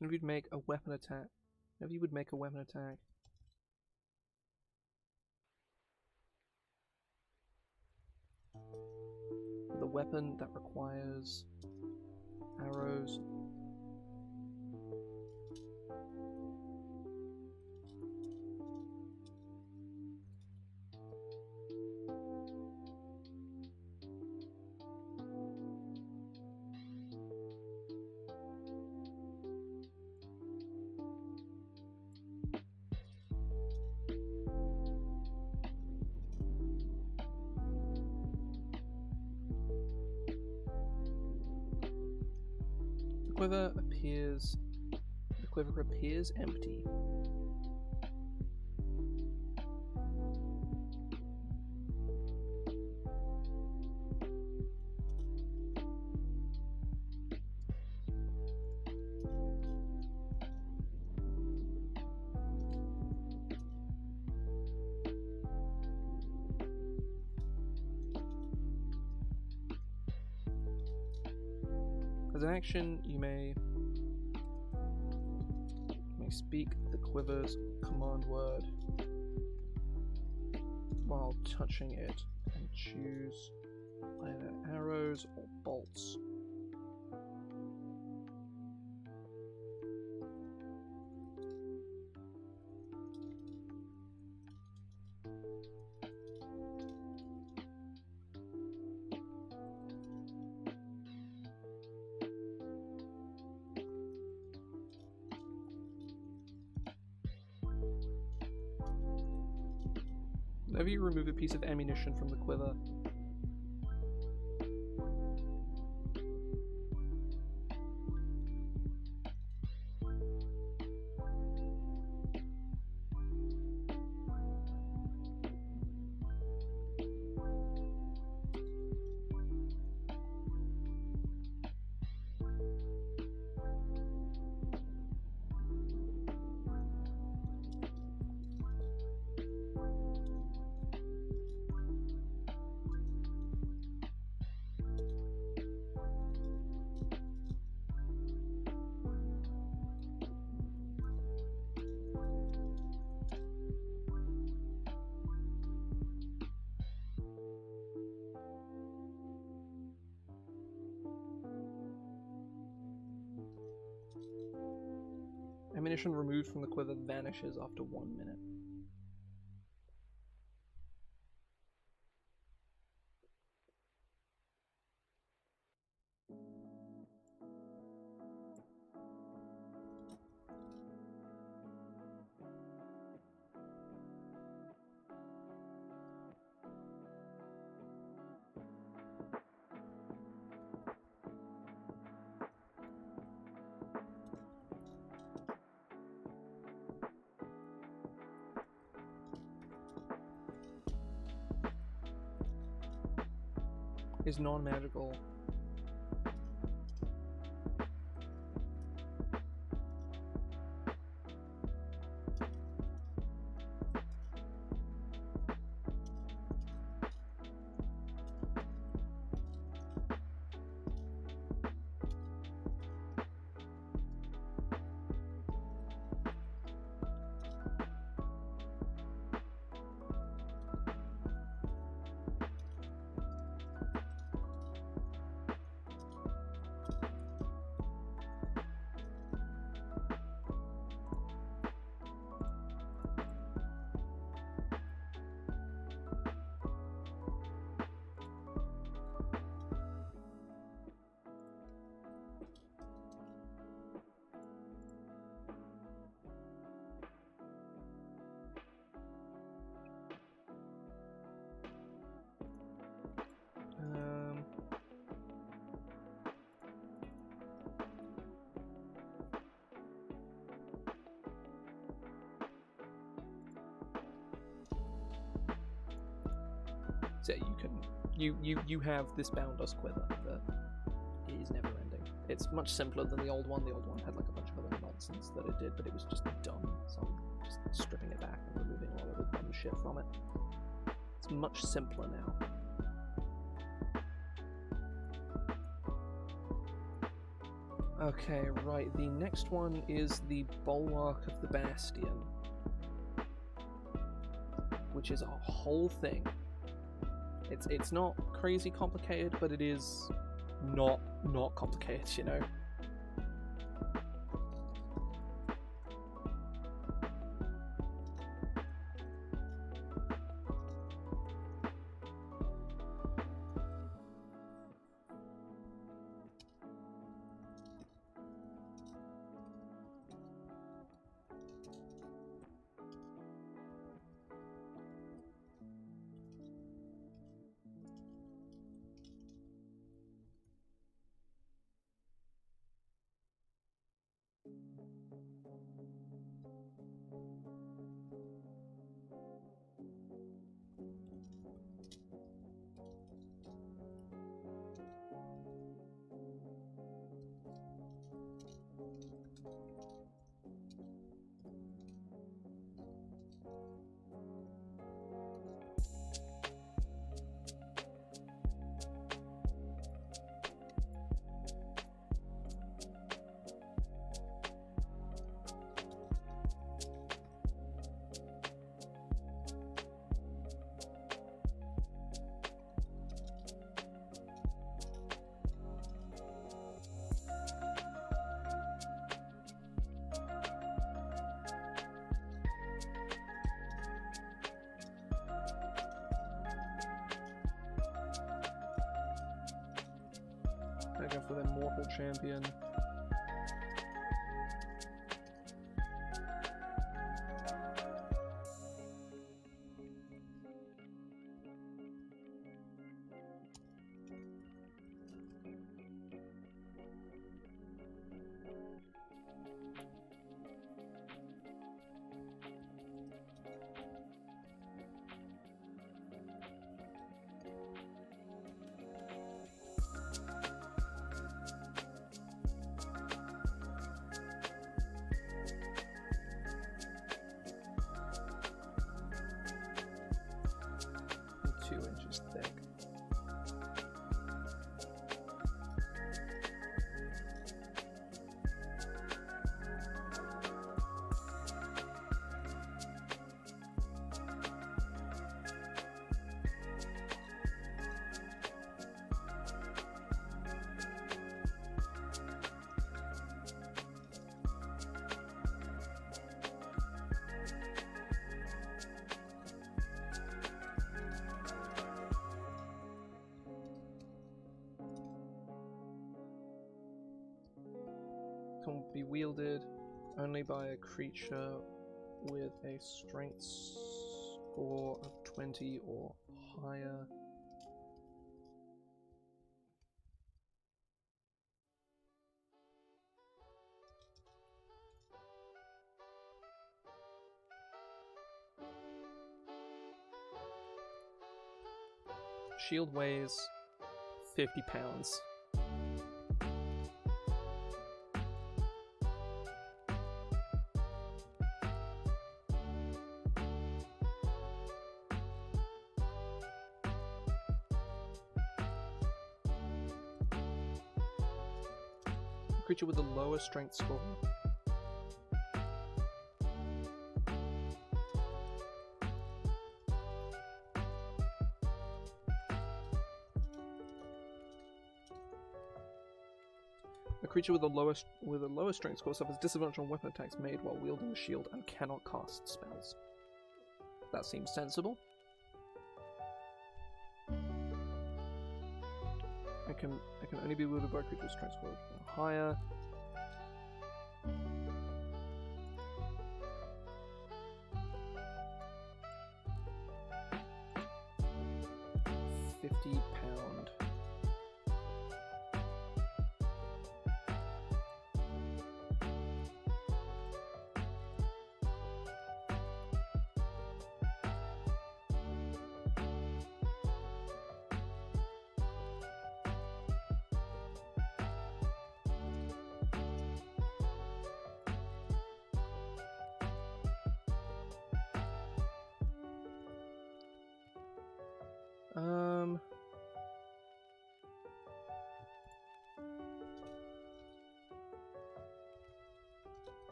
If you'd make a weapon attack. If you would make a weapon attack. The weapon that requires arrows. quiver appears empty. As an action, you may speak the quiver's command word while touching it and choose either arrows or bolts. Whenever you remove a piece of ammunition from the quiver, ammunition removed from the quiver vanishes after 1 minute. Is non-magical. So you have this bound us quiver that is never ending. It's much simpler than the old one. The old one had like a bunch of other nonsense that it did, but it was just dumb. So I'm just stripping it back and removing a lot of the dumb shit from it. It's much simpler now. Okay, right. The next one is the Bulwark of the Bastion, which is a whole thing. It's not crazy complicated, but it is not complicated, you know. go for their mortal champion. Can be wielded only by a creature with a strength score of 20 or higher. Shield weighs 50 pounds. Creature with the lowest strength score. A creature with the lowest strength score suffers disadvantage on weapon attacks made while wielding a shield and cannot cast spells. That seems sensible. I can only be wielded by a creature's strength score higher. £50.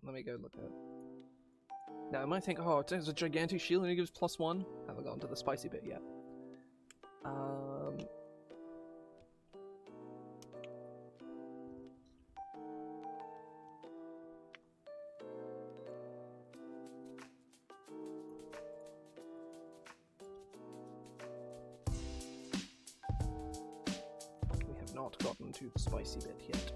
Let me go look at it. Now, I might think, oh, it's a gigantic shield and it gives +1. Haven't gotten to the spicy bit yet. We have not gotten to the spicy bit yet.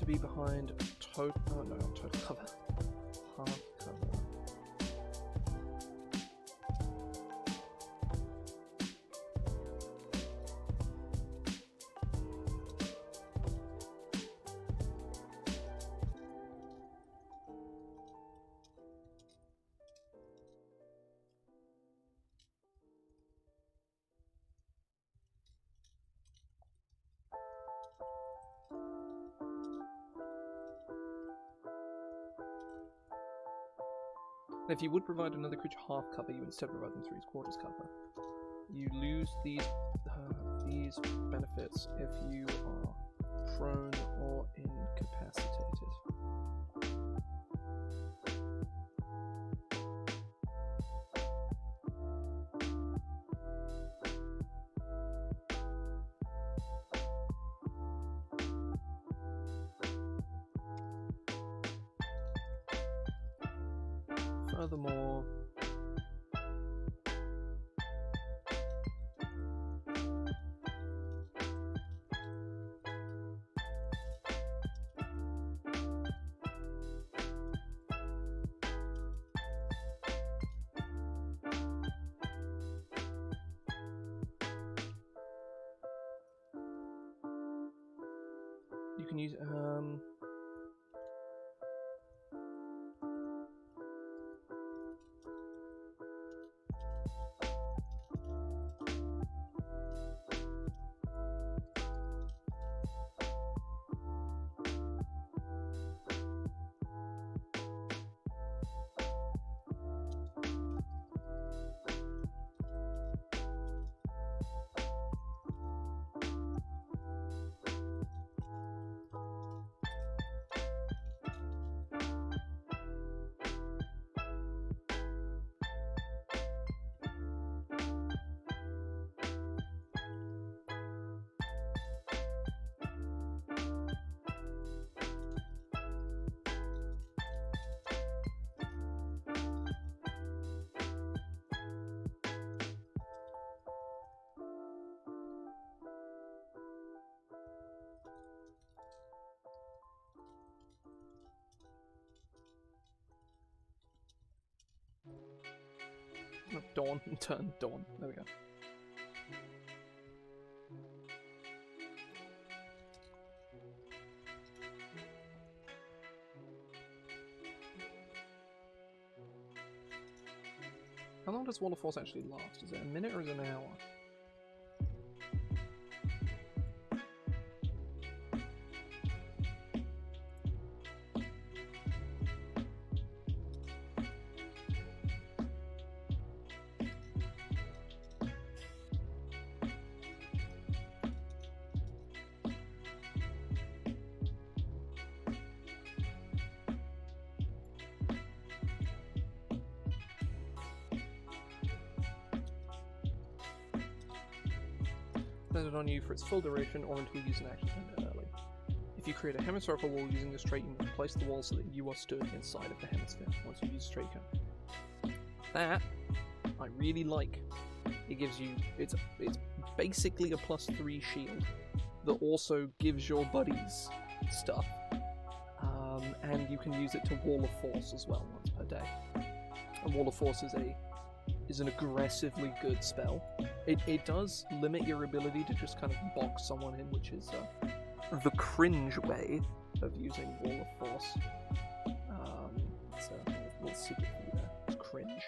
to be behind total. Oh no, not total cover. Half cover. If you would provide another creature half cover, you instead provide them 3/4 cover. You lose these benefits if you are prone or incapacitated. Furthermore, you can use Dawn. Turn Dawn. There we go. How long does Wall of Force actually last? Is it a minute or is it an hour? It on you for its full duration or until you use an action end early. If you create a hemispherical wall using this trait, you must place the wall so that you are stood inside of the hemisphere. Once you use trait count. That I really like. It gives you it's basically a +3 shield that also gives your buddies stuff. And you can use it to Wall of Force as well once per day. And Wall of Force is an aggressively good spell. It does limit your ability to just kind of box someone in, which is the cringe way of using Wall of Force. It's a little secret for you there. It's cringe.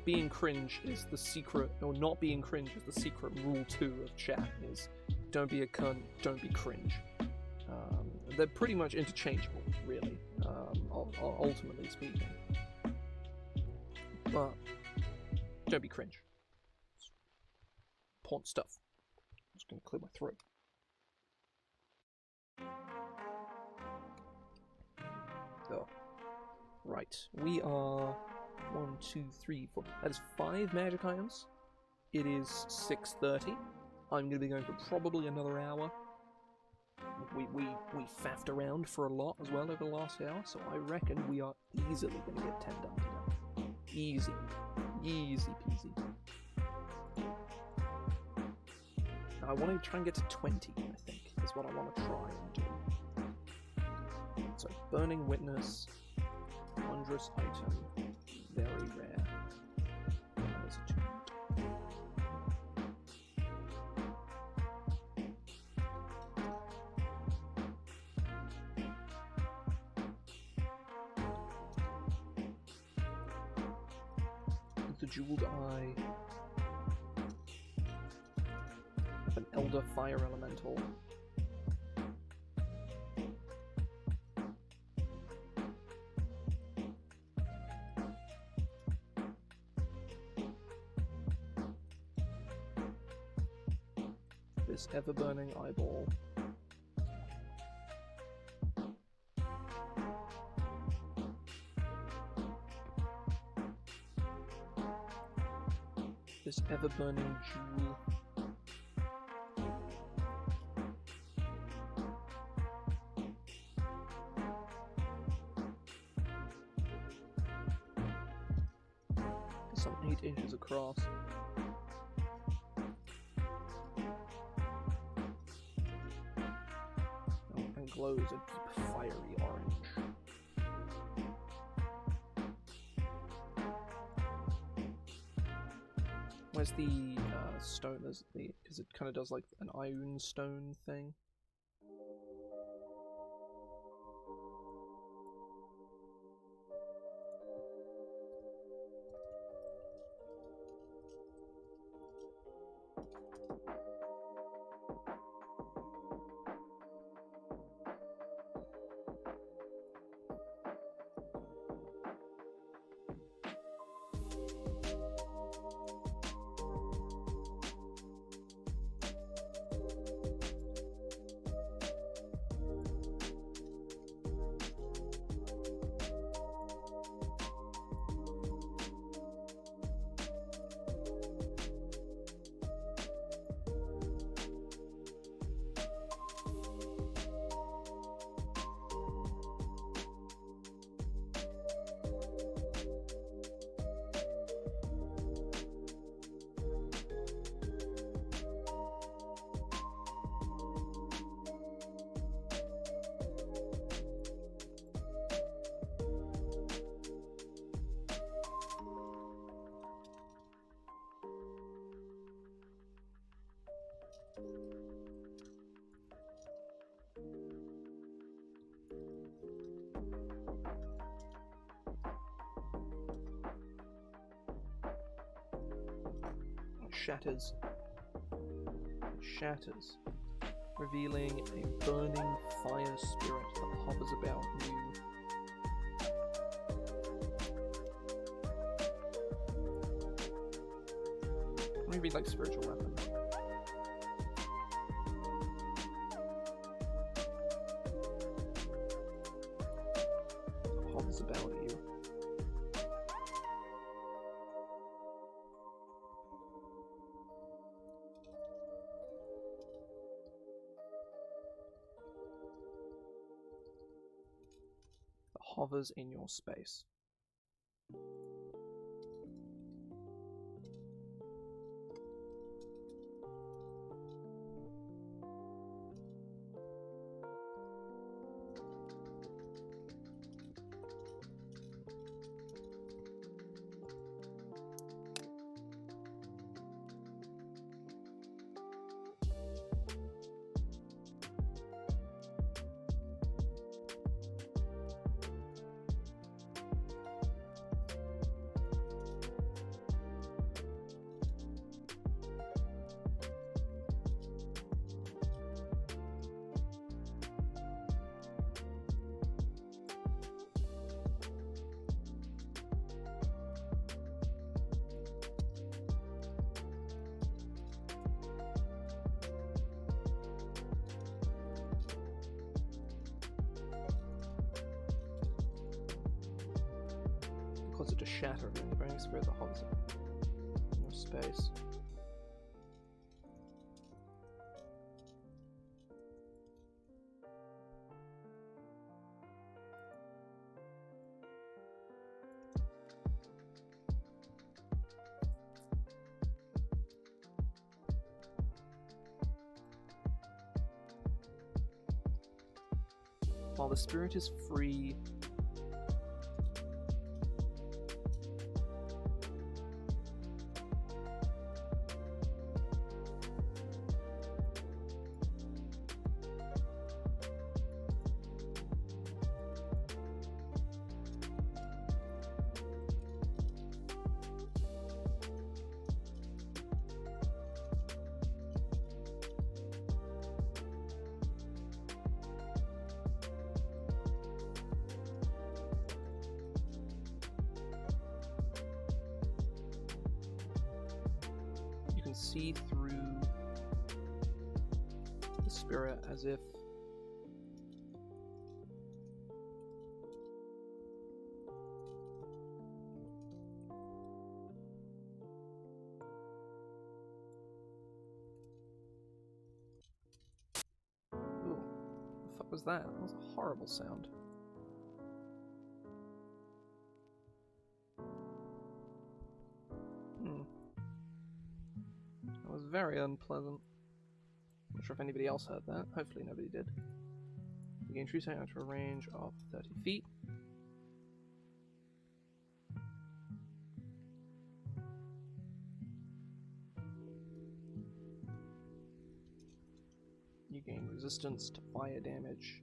Being cringe is the secret, or not being cringe is the secret rule 2 of chat, is don't be a cunt, don't be cringe. They're pretty much interchangeable, really, ultimately speaking. But don't be cringe. It's important stuff. I'm just going to clear my throat. So, right, we are 1, 2, 3, 4. That is 5 magic items. It is 6:30. I'm going to be going for probably another hour. We faffed around for a lot as well over the last hour, so I reckon we are easily going to get 10 done today. Easy peasy. I want to try and get to 20, I think, is what I want to try and do. So, Burning Witness, wondrous item, very rare. There's a taunt. The Jeweled Eye. An Elder Fire Elemental. This Ever-Burning Eyeball. This Ever-Burning Jewel. Some 8 inches across. And glows a deep fiery orange. Where's the stone? There's the, because it kind of does like an iron stone thing. Shatters. It shatters, revealing a burning fire spirit that hovers about you. Maybe like spiritual weapon. Hovers about you. Hovers in your space. Cause it to shatter in the burning spirit that hovers in your space. While the spirit is free, see through the spirit as if ooh, the fuck was that? That was a horrible sound. That was very unpleasant. Not sure if anybody else heard that. Hopefully nobody did. You gain true sight out to a range of 30 feet. You gain resistance to fire damage.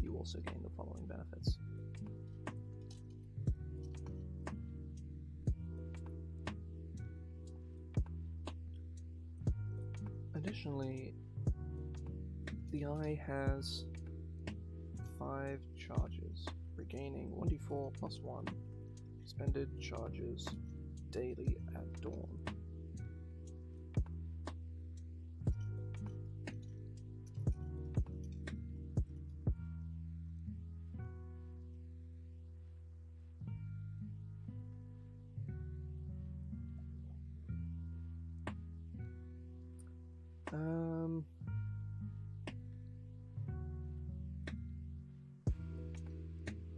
You also gain the following benefits. Additionally, the eye has 5 charges, regaining 1d4 plus 1 expended charges daily at dawn.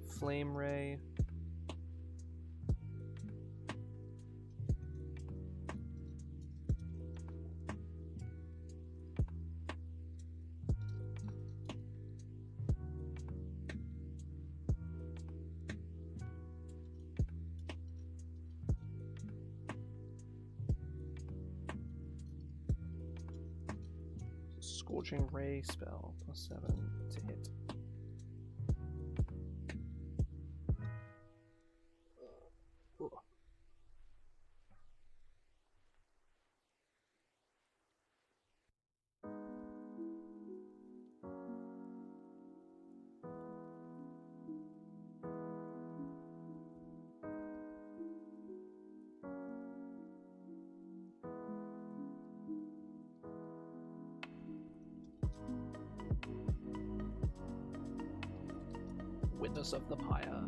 Flame Ray. Scorching Ray spell, plus 7 to hit. Witness of the Pyre.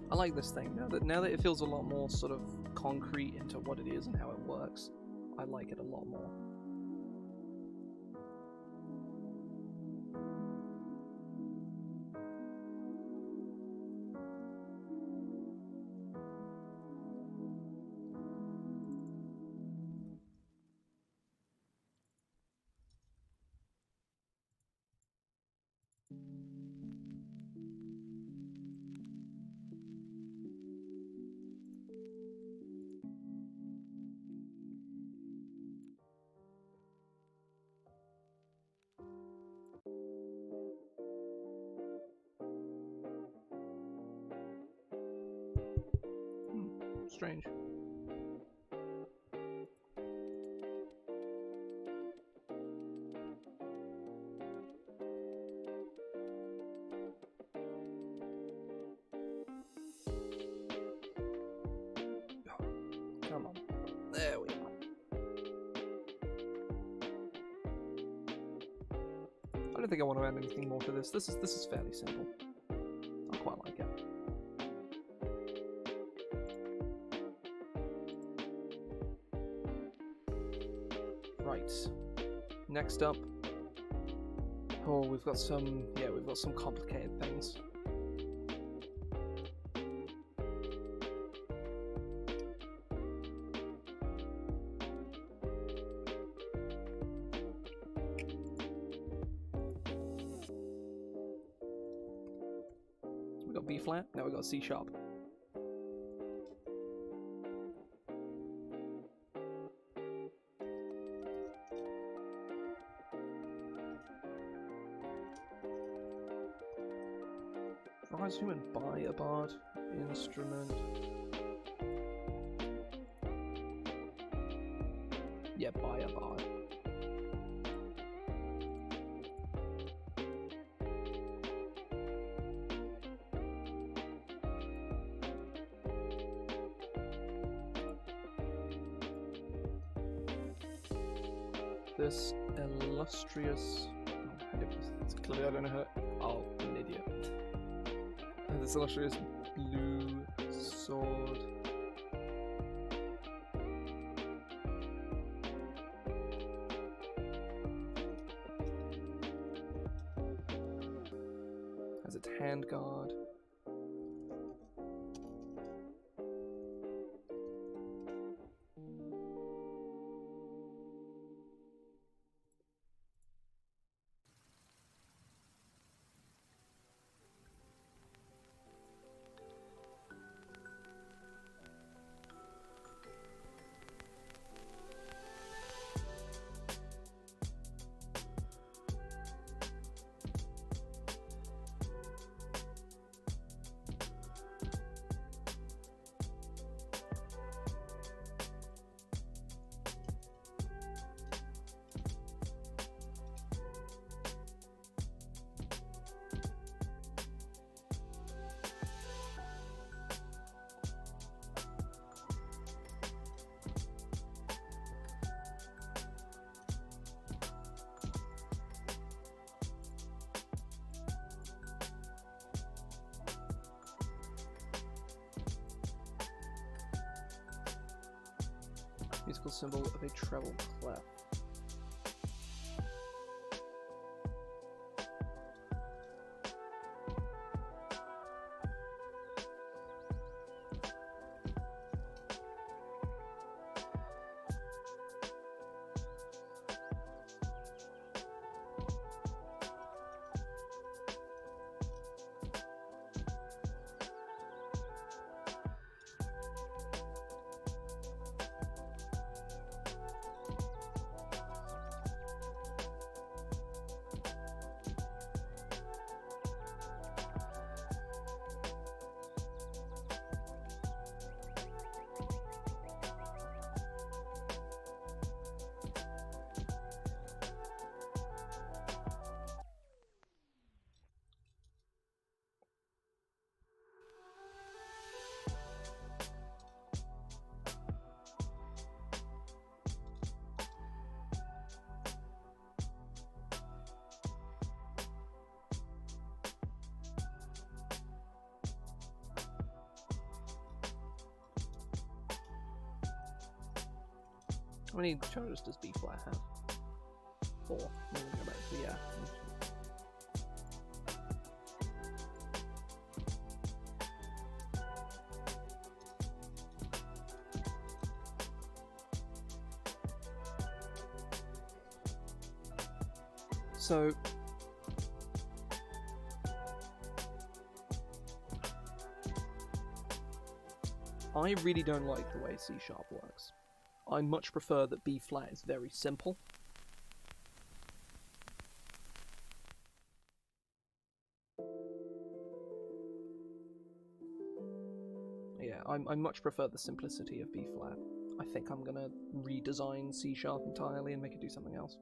I like this thing now that it feels a lot more sort of concrete into what it is and how it works. I like it a lot more. Strange. Come on. There we are. I don't think I want to add anything more to this. This is fairly simple. I quite like it. Right. Next up. Oh, we've got some complicated things. We got B flat, now we got C sharp. Rise human buy a bard instrument. Yeah, buy a bard. This illustrious. Clearly, I don't know how. Oh, I'm an idiot. This illustrious blue sword. Has its handguard. Musical symbol of a treble clef. How many charges does B flat have? 4. Yeah. So I really don't like the way C sharp works. I much prefer that B flat is very simple. Yeah, I much prefer the simplicity of B flat. I think I'm gonna redesign C sharp entirely and make it do something else.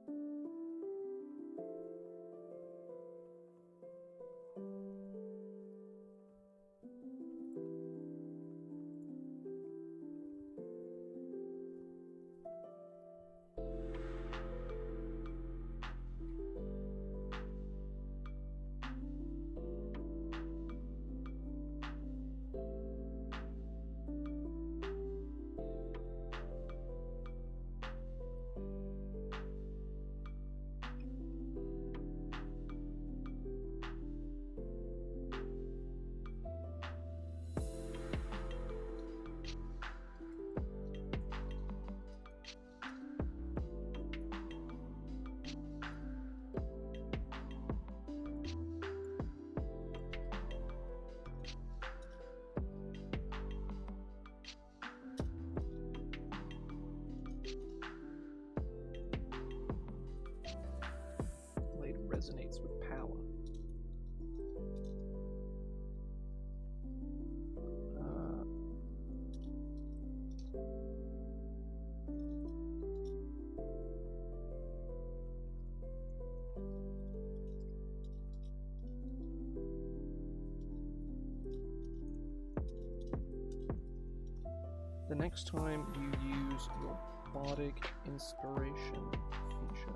Resonates with power. The next time you use your bardic inspiration feature,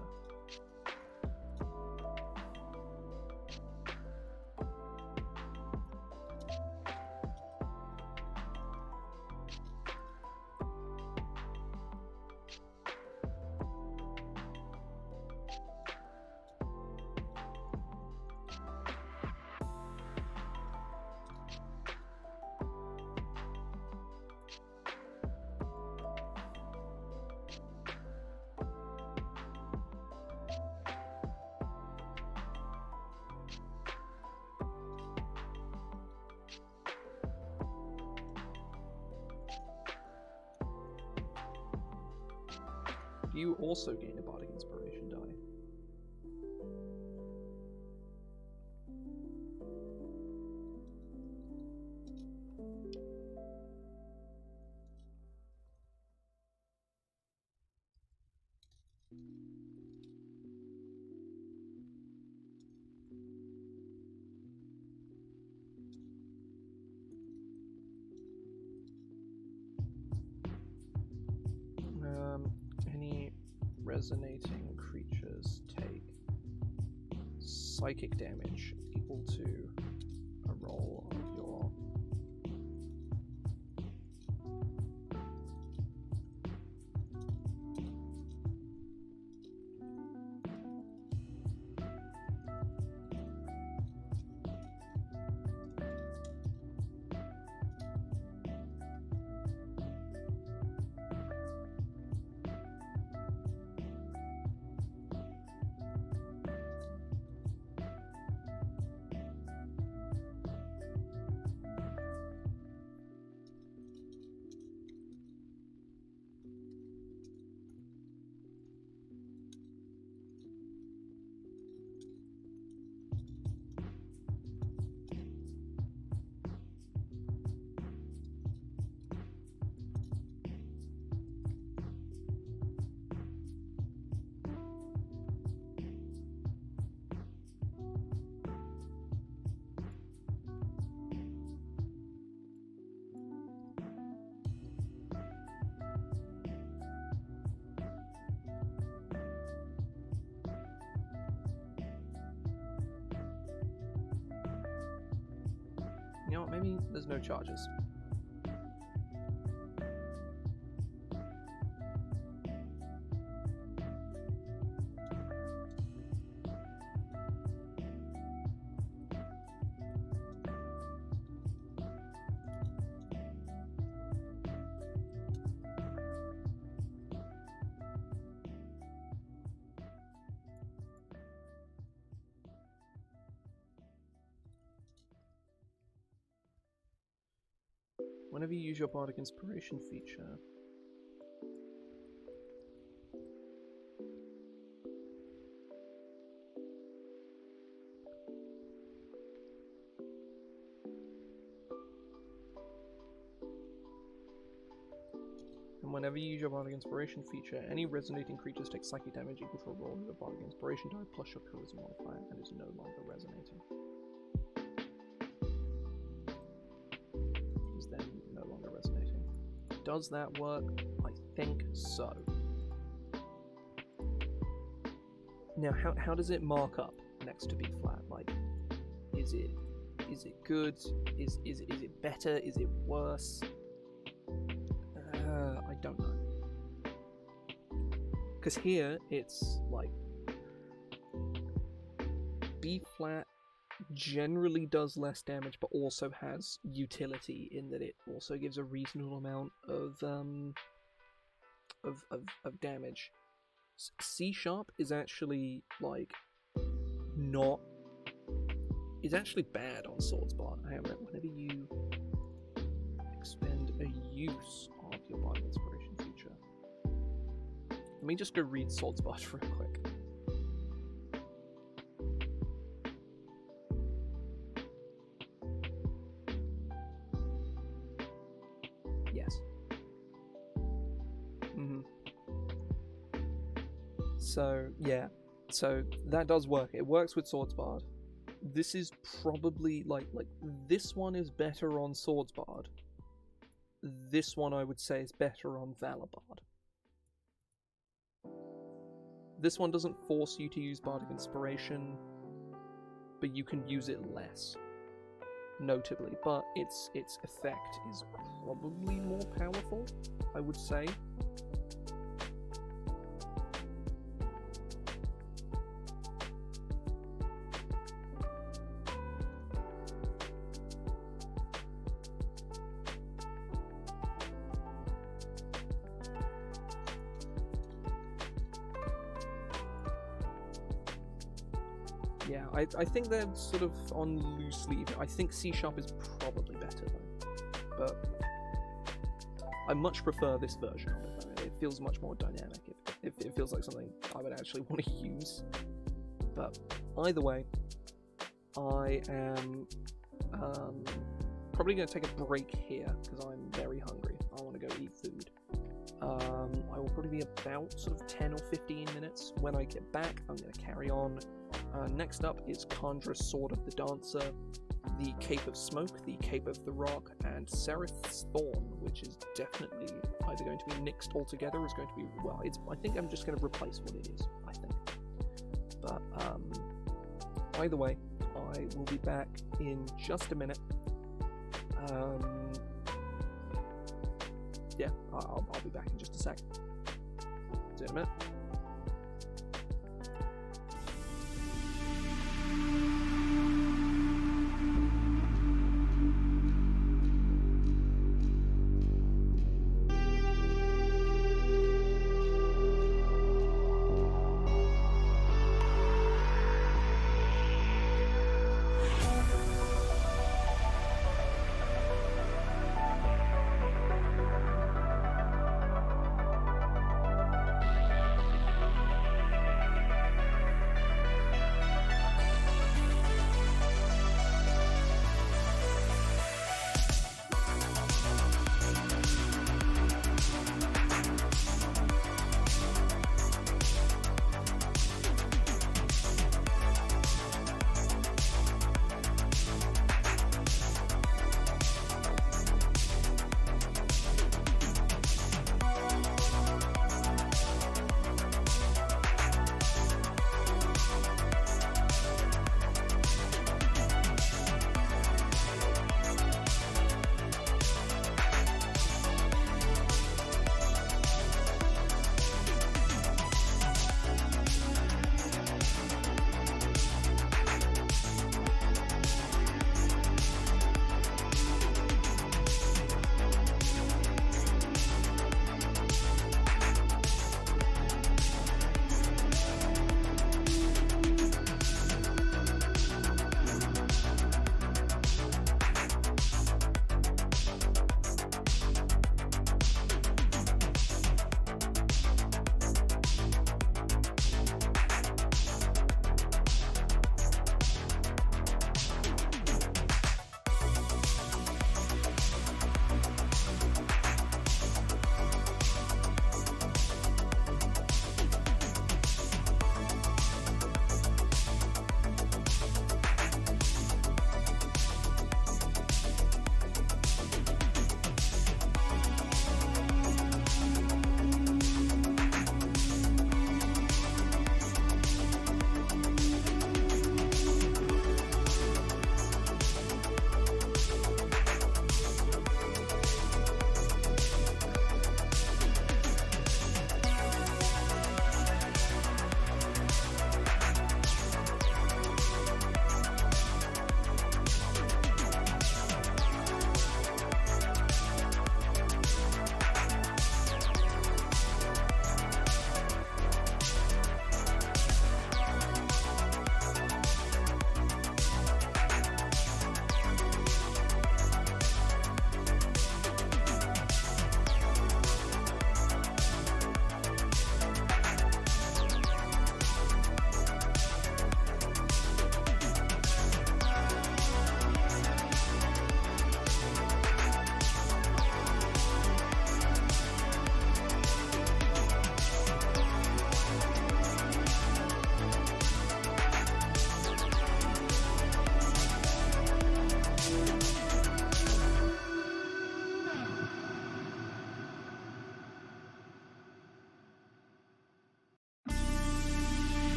you also gain a bardic inspiration die. Any resonating creatures take psychic damage equal to a roll of your You know what, maybe there's no charges. Whenever you use your bardic inspiration feature, And whenever you use your Bardic Inspiration feature, any resonating creatures take psychic damage equal to a roll of your Bardic Inspiration die plus your Charisma modifier and is no longer resonating. Is then no longer resonating. Does that work? I think so. Now, how does it mark up next to B flat? Like, is it good? Is it better? Is it worse? I don't know. Because here it's like B flat generally does less damage, but also has utility in that it also gives a reasonable amount of damage. C sharp is actually like not. It's actually bad on Swordsbard. Whenever you expend a use of your Bardic Inspiration feature. Let me just go read Swordsbard real quick. Yes. So, yeah. So, that does work. It works with Swordsbard. This is probably, like, this one is better on Swordsbard. This one, I would say, is better on Valabard. This one doesn't force you to use Bardic Inspiration, but you can use it less, notably. But its effect is probably more powerful, I would say. Yeah, I think they're sort of on loose leaf. I think C sharp is probably better though, but I much prefer this version of it though. It feels much more dynamic. It feels like something I would actually want to use. But either way, I am probably going to take a break here because I'm very hungry. I want to go eat food. I will probably be about sort of 10 or 15 minutes. When I get back, I'm going to carry on. Next up is Kandra's Sword of the Dancer, the Cape of Smoke, the Cape of the Rock, and Sereth's Thorn, which is definitely either going to be nixed altogether or is going to be, well, I think I'm just going to replace what it is, I think. But either way, I will be back in just a minute. Yeah, I'll be back in just a sec. See you in a minute.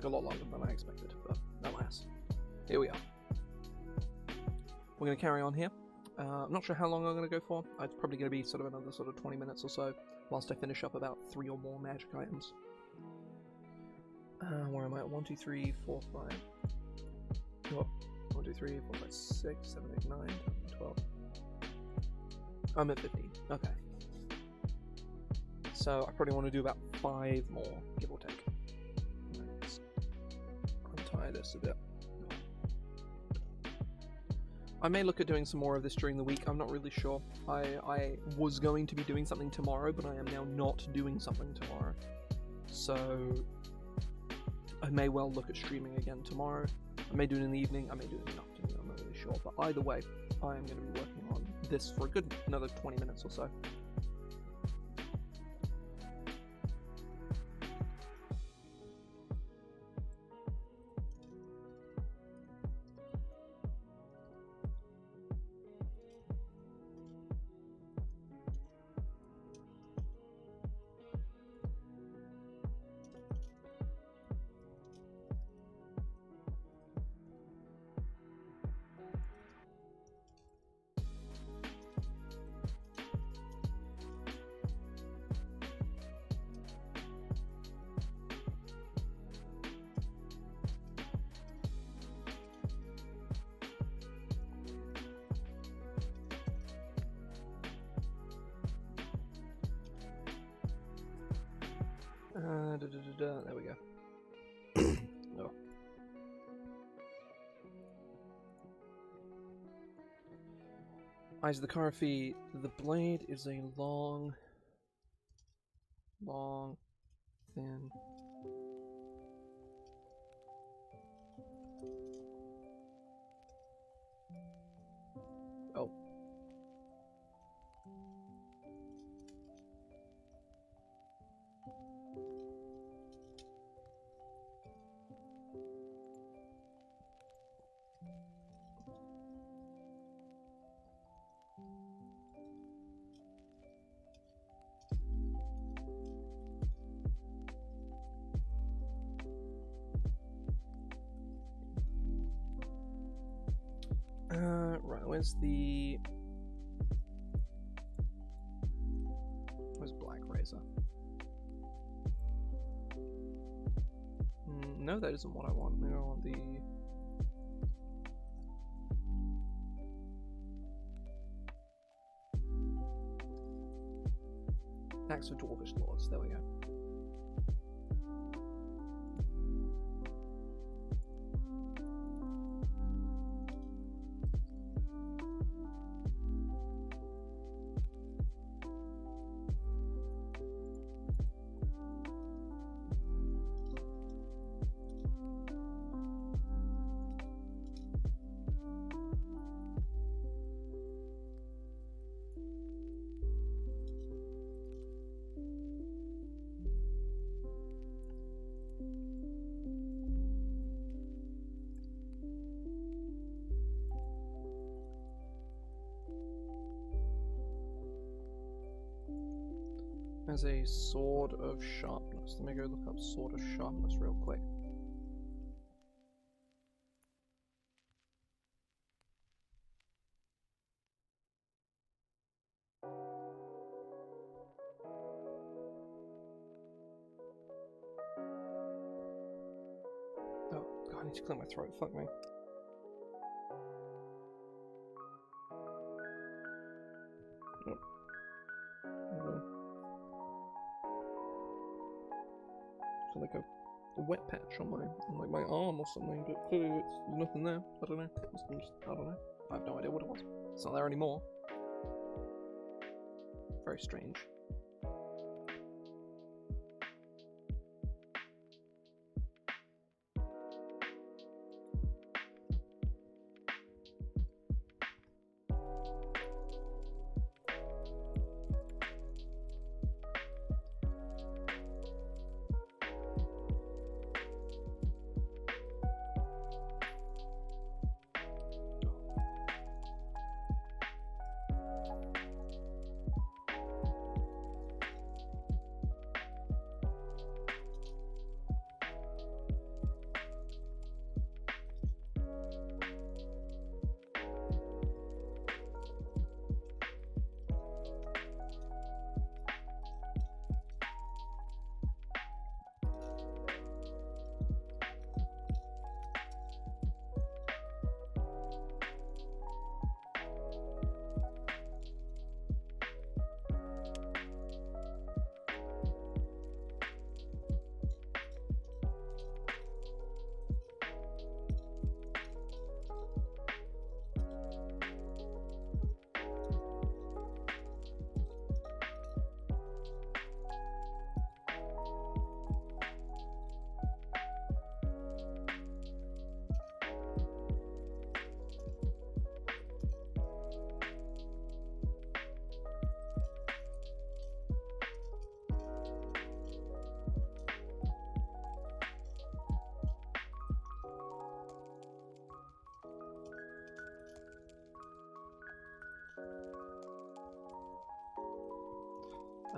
a lot longer than I expected, but alas. Here we are. We're going to carry on here. I'm not sure how long I'm going to go for. It's probably going to be sort of another sort of 20 minutes or so, whilst I finish up about 3 or more magic items. Where am I at? 1, 2, 3, 4, 5. Oh, 1, 2, 3, 4, 5, 6, 7, 8, 9, 12. I'm at 15. Okay. So I probably want to do about 5 more, give or take. Let's untie this a bit. I may look at doing some more of this during the week. I'm not really sure. I was going to be doing something tomorrow, but I am now not doing something tomorrow. So I may well look at streaming again tomorrow. I may do it in the evening. I may do it in the afternoon. I'm not really sure. But either way, I am going to be working on this for a good another 20 minutes or so. There we go. Oh. Eyes of the Karafi. The blade is a long, thin. Oh. Right, where's Black Razor? No, that isn't what I want. I want the... Axe of Dwarvish Lords, there we go. As a Sword of Sharpness. Let me go look up Sword of Sharpness real quick. Oh, God, I need to clear my throat. Fuck me. Oh. Like a wet patch on my arm or something, but clearly it's nothing there. I don't know. I don't know. I have no idea what it was. It's not there anymore. Very strange.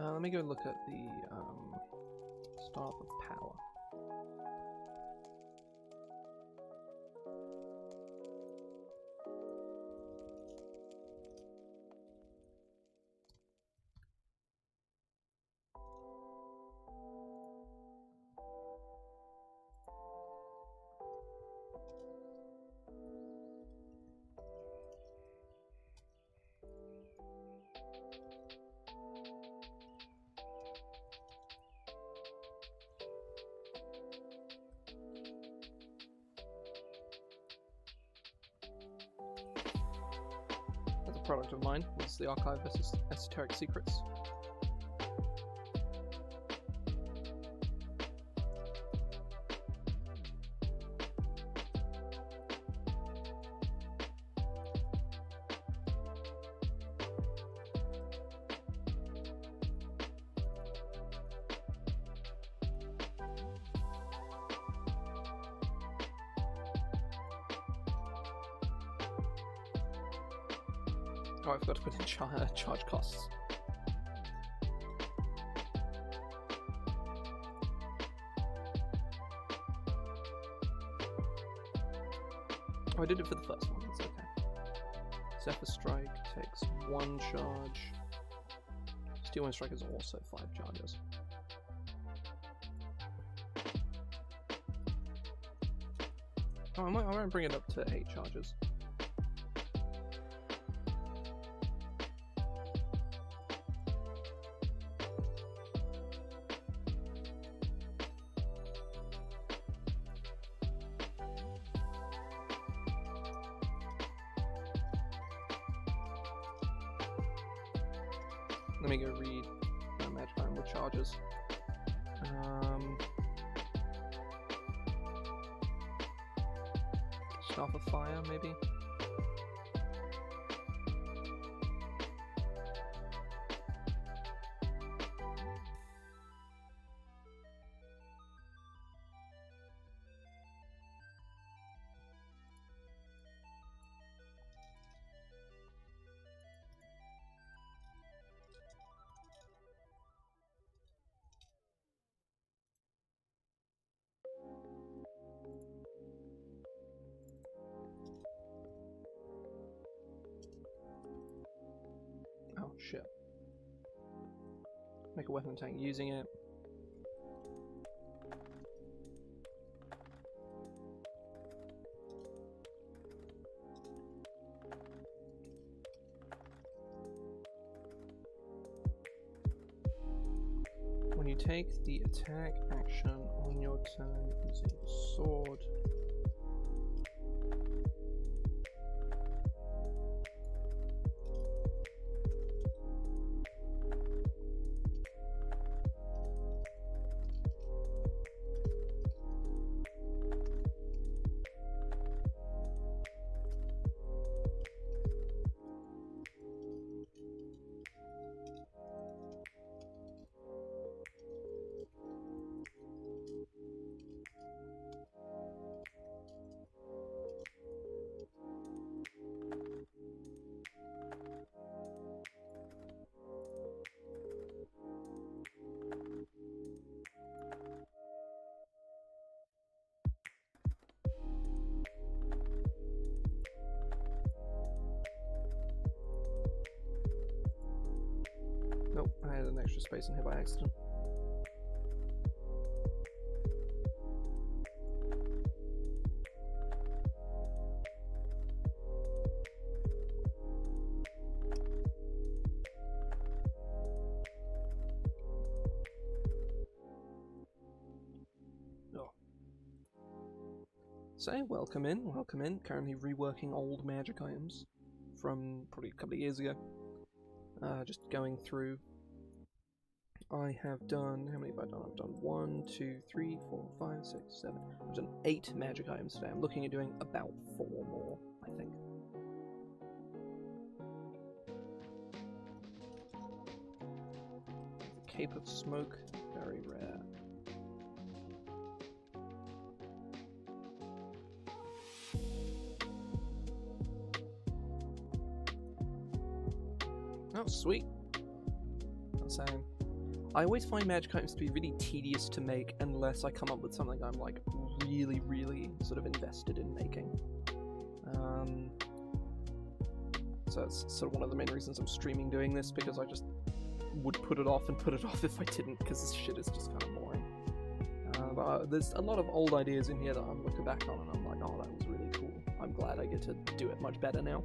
Let me go look at the Staff of Power. Product of mine was the Archive of Esoteric Secrets. Oh, I forgot to put in charge costs. Oh, I did it for the first one, it's okay. Zephyr Strike takes 1 charge. Steel Wind Strike is also 5 charges. Oh, I might bring it up to 8 charges. Let me go read Magic Iron with charges. Staff of Fire, maybe? Oh, shit. Make a weapon tank using it. When you take the attack action on your turn using the sword, nope, I had an extra space in here by accident. Oh. So, welcome in. Currently reworking old magic items from probably a couple of years ago. Just going through. I have done, how many have I done? I've done 1, 2, 3, 4, 5, 6, 7. I've done 8 magic items today. I'm looking at doing about 4 more, I think. The Cape of Smoke, very rare. Oh, sweet. That's saying. I always find magic items to be really tedious to make unless I come up with something I'm like really, really sort of invested in making. So it's sort of one of the main reasons I'm streaming doing this, because I just would put it off and put it off if I didn't, because this shit is just kind of boring. But there's a lot of old ideas in here that I'm looking back on and I'm like, oh, that was really cool. I'm glad I get to do it much better now.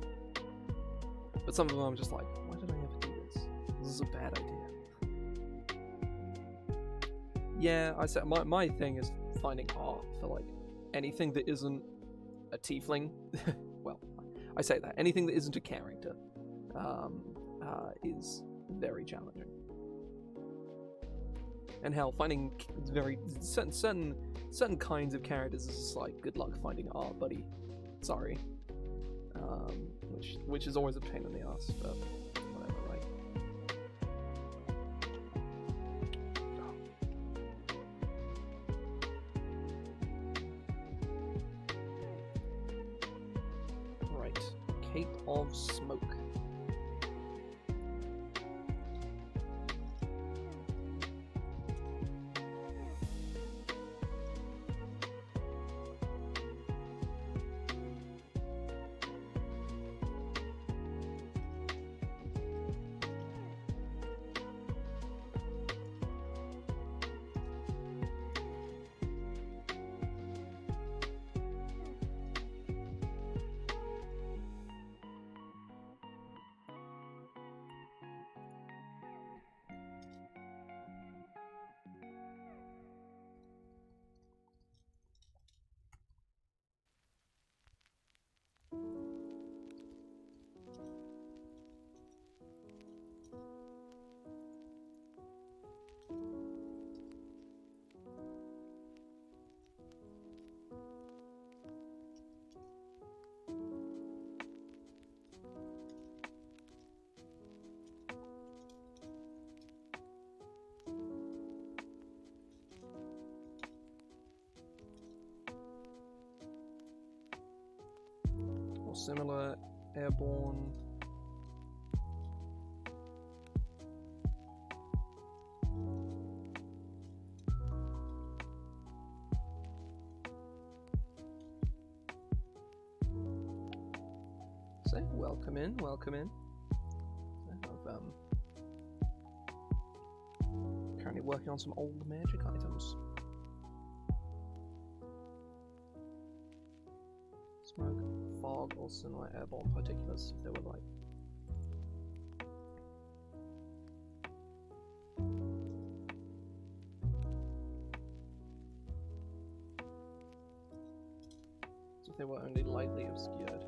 But some of them I'm just like, why did I ever do this? This is a bad idea. Yeah, I said my thing is finding art for like anything that isn't a tiefling. Well, I say that anything that isn't a character is very challenging. And hell, finding very certain kinds of characters is just like, good luck finding art, buddy. Sorry. Which is always a pain in the ass, but whatever, right? Right, Cape of Smoke. Similar, airborne. So, welcome in, welcome in. I have, currently working on some old magic items. Smoke, fog, or similar airborne particulates, if they were like. So if they were only lightly obscured.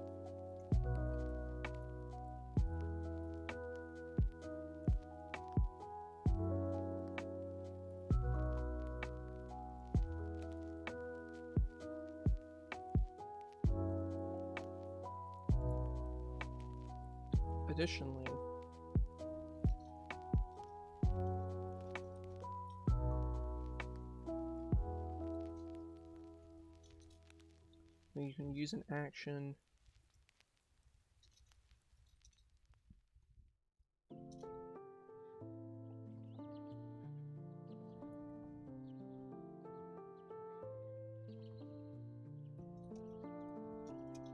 Additionally, you can use an action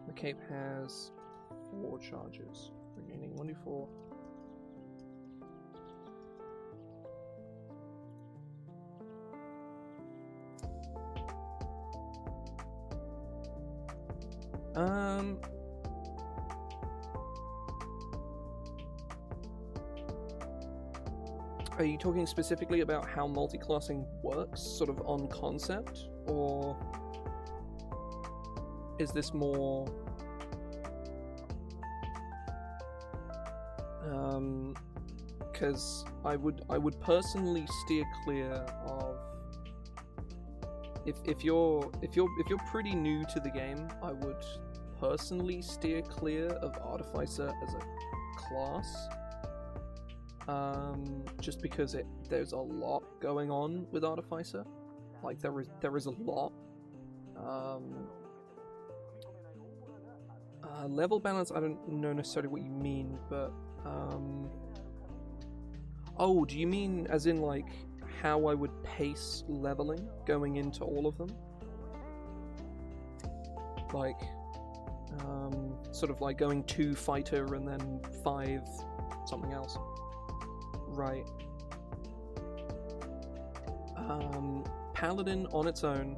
the cape has 4 charges. Regaining 1d4. Are you talking specifically about how multiclassing works, sort of on concept, or is this more because I would personally steer clear of if you're pretty new to the game, I would personally steer clear of Artificer as a class, just because there's a lot going on with Artificer. Like there is a lot. Level balance, I don't know necessarily what you mean, but Oh, do you mean as in like how I would pace leveling going into all of them? Like, sort of like going 2 fighter and then 5 something else. Right. Paladin on its own,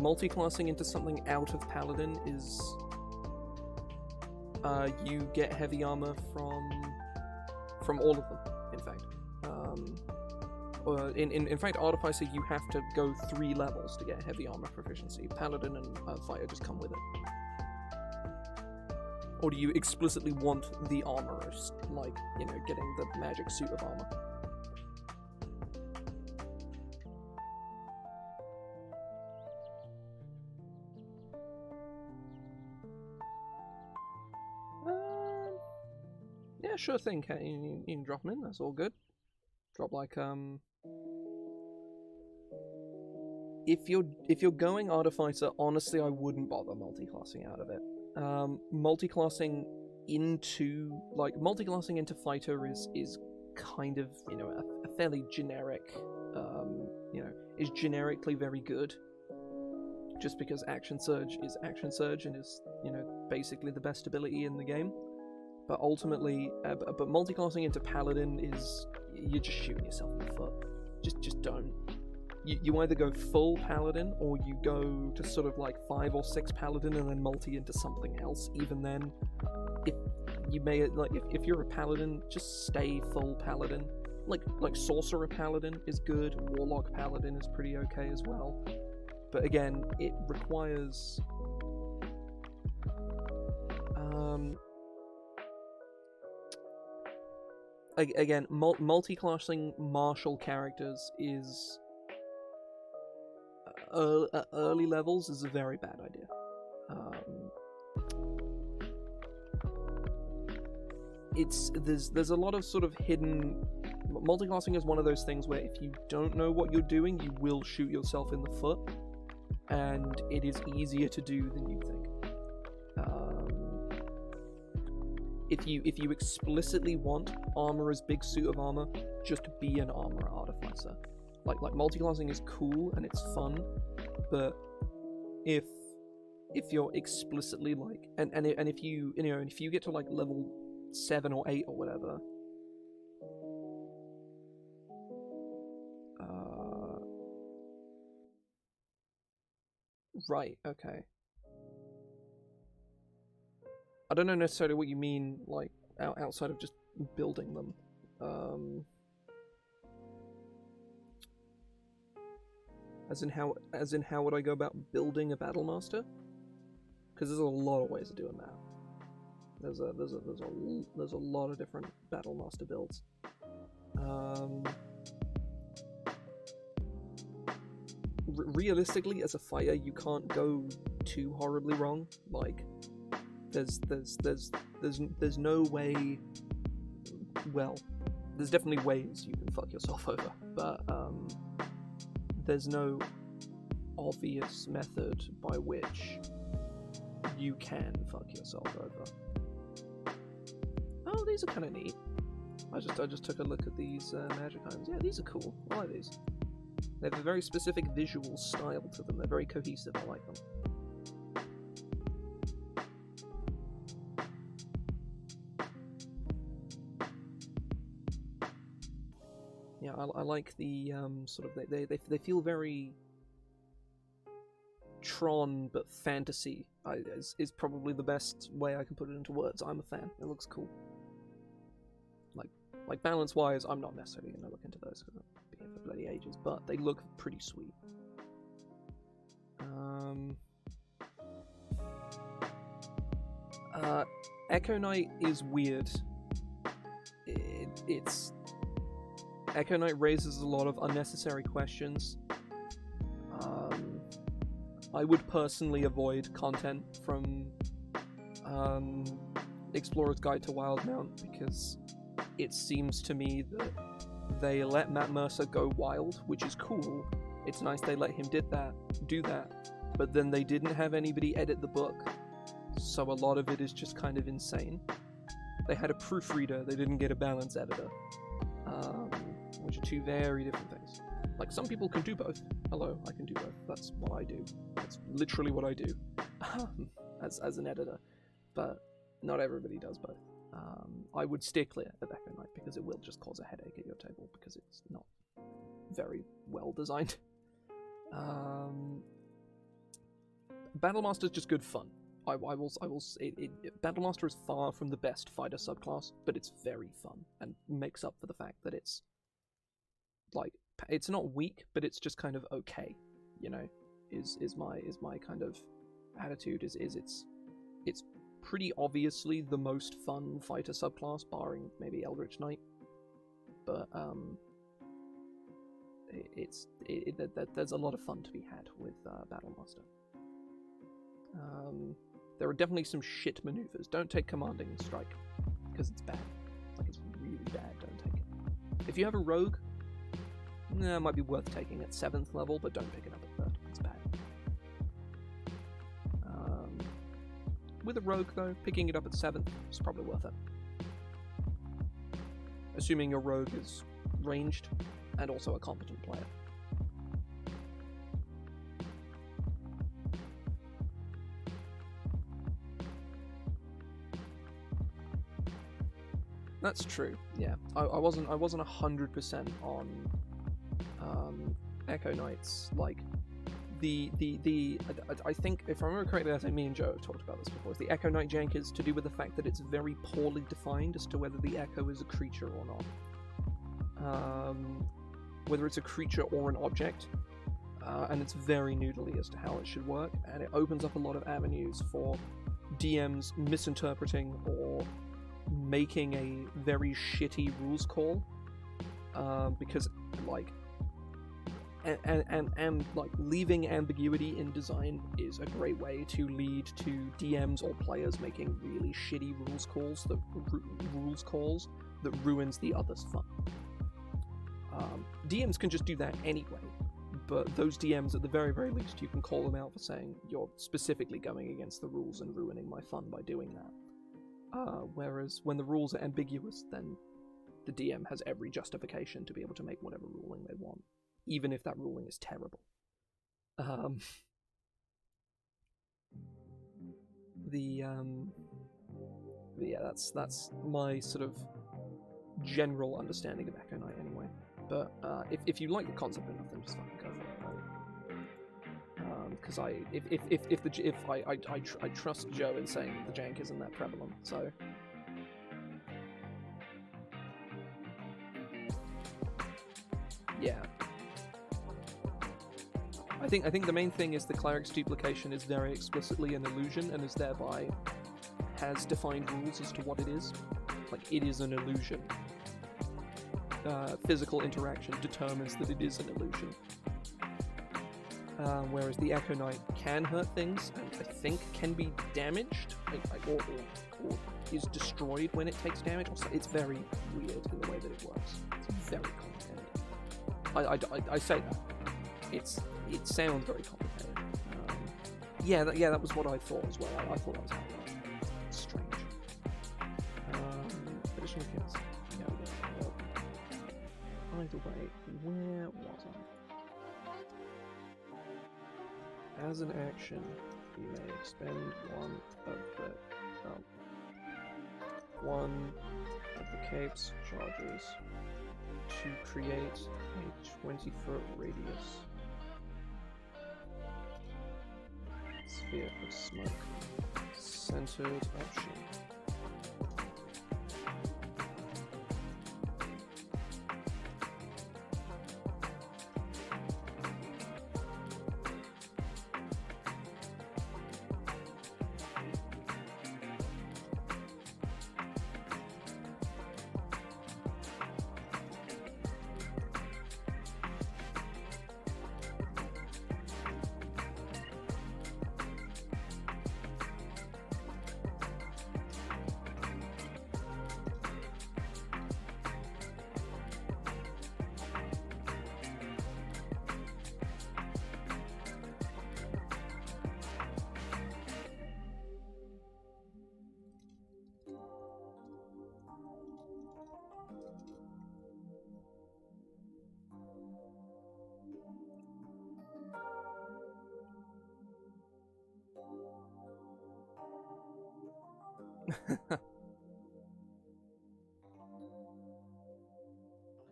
multi-classing into something out of Paladin is you get heavy armor from all of them, in fact. In fact, Artificer, you have to go 3 levels to get heavy armor proficiency. Paladin and Fighter just come with it. Or do you explicitly want the armorers, like, you know, getting the magic suit of armor? Yeah, sure thing. You can drop them in. That's all good. Drop like If you're going Artificer, honestly, I wouldn't bother multi-classing out of it. Multi-classing into Fighter is kind of, you know, a fairly generic, you know, is generically very good. Just because Action Surge is Action Surge and is, you know, basically the best ability in the game. But ultimately, but multi-classing into Paladin is, you're just shooting yourself in the foot. Just don't. You either go full Paladin, or you go to sort of like 5 or 6 Paladin and then multi into something else. Even then, if you're a Paladin, just stay full Paladin. Like Sorcerer Paladin is good, Warlock Paladin is pretty okay as well. But again, it requires again, multi-classing martial characters is early levels is a very bad idea. There's a lot of sort of hidden. Multi-classing is one of those things where if you don't know what you're doing, you will shoot yourself in the foot, and it is easier to do than you think. If you explicitly want Armorer's big suit of armor, just be an Armorer Artificer. Like multi-classing is cool and it's fun, but if you're explicitly like and if you know, and if you get to like level 7 or 8 or whatever, right, okay. I don't know necessarily what you mean, like, outside of just building them. As in how would I go about building a Battle Master? Because there's a lot of ways of doing that. There's a lot of different Battle Master builds. Realistically, as a fighter, you can't go too horribly wrong. Like, there's no way. Well, there's definitely ways you can fuck yourself over, but there's no obvious method by which you can fuck yourself over. Oh, these are kind of neat. I just took a look at these magic items. Yeah, these are cool. I like these. They have a very specific visual style to them. They're very cohesive. I like them. Yeah, I like the sort of they feel very Tron, but fantasy is probably the best way I can put it into words. I'm a fan. It looks cool. Like balance wise, I'm not necessarily gonna look into those because I've been here for bloody ages, but they look pretty sweet. Echo Knight is weird. It's Echo Knight raises a lot of unnecessary questions. I would personally avoid content from Explorer's Guide to Wildmount because it seems to me that they let Matt Mercer go wild, which is cool. It's nice they let him do that, but then they didn't have anybody edit the book, so a lot of it is just kind of insane. They had a proofreader, they didn't get a balance editor. Which are two very different things. Like, some people can do both. Hello, I can do both. That's what I do. That's literally what I do as an editor. But not everybody does both. I would steer clear of Echo Knight because it will just cause a headache at your table because it's not very well designed. Battlemaster is just good fun. Battlemaster is far from the best fighter subclass, but it's very fun and makes up for the fact that it's like, it's not weak, but it's just kind of okay. You know, is my kind of attitude. Is it's pretty obviously the most fun fighter subclass, barring maybe Eldritch Knight. But there's a lot of fun to be had with Battlemaster. There are definitely some shit maneuvers. Don't take Commanding Strike, because it's bad. Like, it's really bad, don't take it. If you have a Rogue, it might be worth taking at 7th level, but don't pick it up at 3rd. It's bad. With a Rogue, though, picking it up at 7th is probably worth it. Assuming your Rogue is ranged, and also a competent player. That's true. Yeah, I wasn't 100% on Echo Knights. Like I think, if I remember correctly, I think me and Joe have talked about this before. The Echo Knight jank is to do with the fact that it's very poorly defined as to whether the Echo is a creature or not. Whether it's a creature or an object, and it's very noodly as to how it should work, and it opens up a lot of avenues for DMs misinterpreting or making a very shitty rules call, because like and like leaving ambiguity in design is a great way to lead to DMs or players making really shitty rules calls that ruins the other's fun. DMs can just do that anyway, but those DMs, at the very, very least, you can call them out for saying you're specifically going against the rules and ruining my fun by doing that. Whereas when the rules are ambiguous, then the DM has every justification to be able to make whatever ruling they want, even if that ruling is terrible. Yeah, that's my sort of general understanding of Echo Knight anyway. But if you like the concept enough, then just fucking go for it. Because I trust Joe in saying that the jank isn't that prevalent, so yeah. I think the main thing is the cleric's duplication is very explicitly an illusion and is thereby has defined rules as to what it is. Like, it is an illusion. Physical interaction determines that it is an illusion. Whereas the Echo Knight can hurt things, and I think can be damaged, or is destroyed when it takes damage. Also, it's very weird in the way that it works. It's very complicated. I say that. It sounds very complicated. That was what I thought as well. I thought that was how it worked. It's strange. Additional kills. Yeah, we go. Either way, where was I? As an action, you may expend one of the cape's charges to create a 20-foot radius sphere of smoke centered option.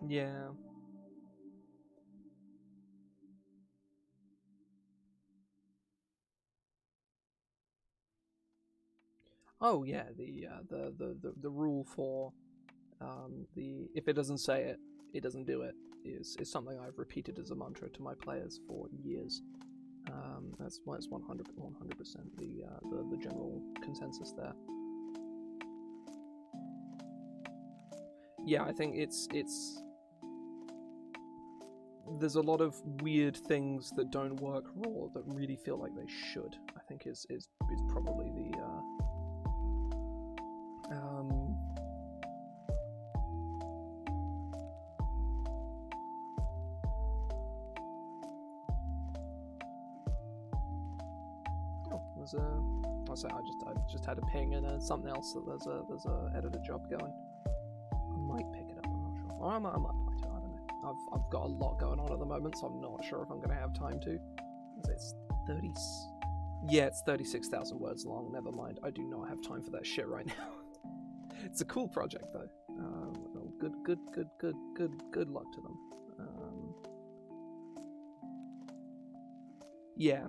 Yeah. Oh yeah, the rule for the if it doesn't say it, it doesn't do it is something I've repeated as a mantra to my players for years. That's why it's 100% the general consensus there. Yeah, I think it's there's a lot of weird things that don't work raw that really feel like they should. I think is probably the there's a. I'll say I just had a ping and something else that there's a editor job going. I might pick it up. I'm not sure. Or I might play to. I don't know. I've got a lot going on at the moment, so I'm not sure if I'm going to have time to. It's 30. Yeah, it's 36,000 words long. Never mind. I do not have time for that shit right now. It's a cool project though. Good luck to them. Yeah.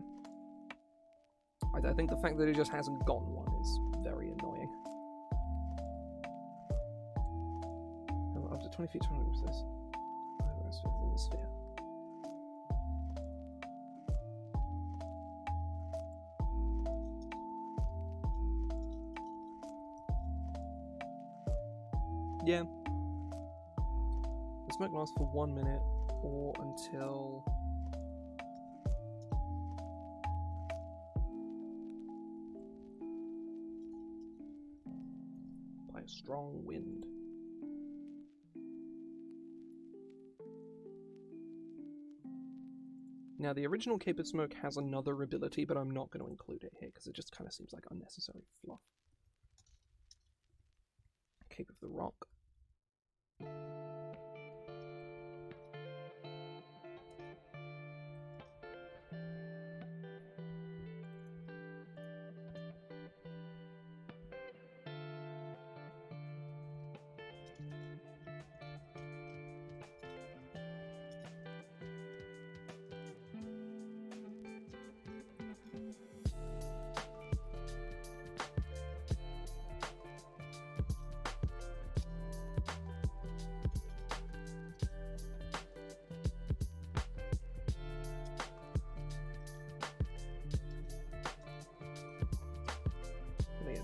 I think the fact that it just hasn't gotten one is very annoying. Up to 20 feet, 20 meters. This within the sphere. Yeah. The smoke lasts for 1 minute or until by a strong wind. Now, the original Cape of Smoke has another ability, but I'm not going to include it here because it just kind of seems like unnecessary fluff. Cape of the Rock.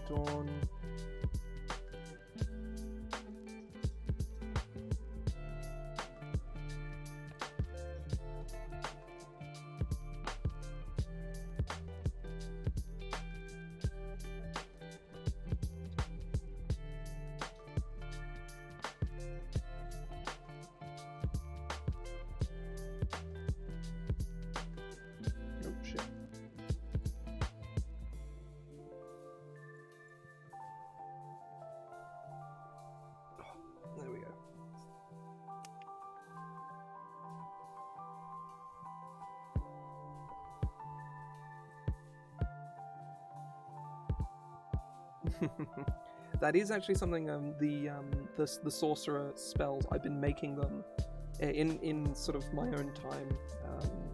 Dawn. Oh shit. There we go. That is actually something. The sorcerer spells, I've been making them in sort of my own time.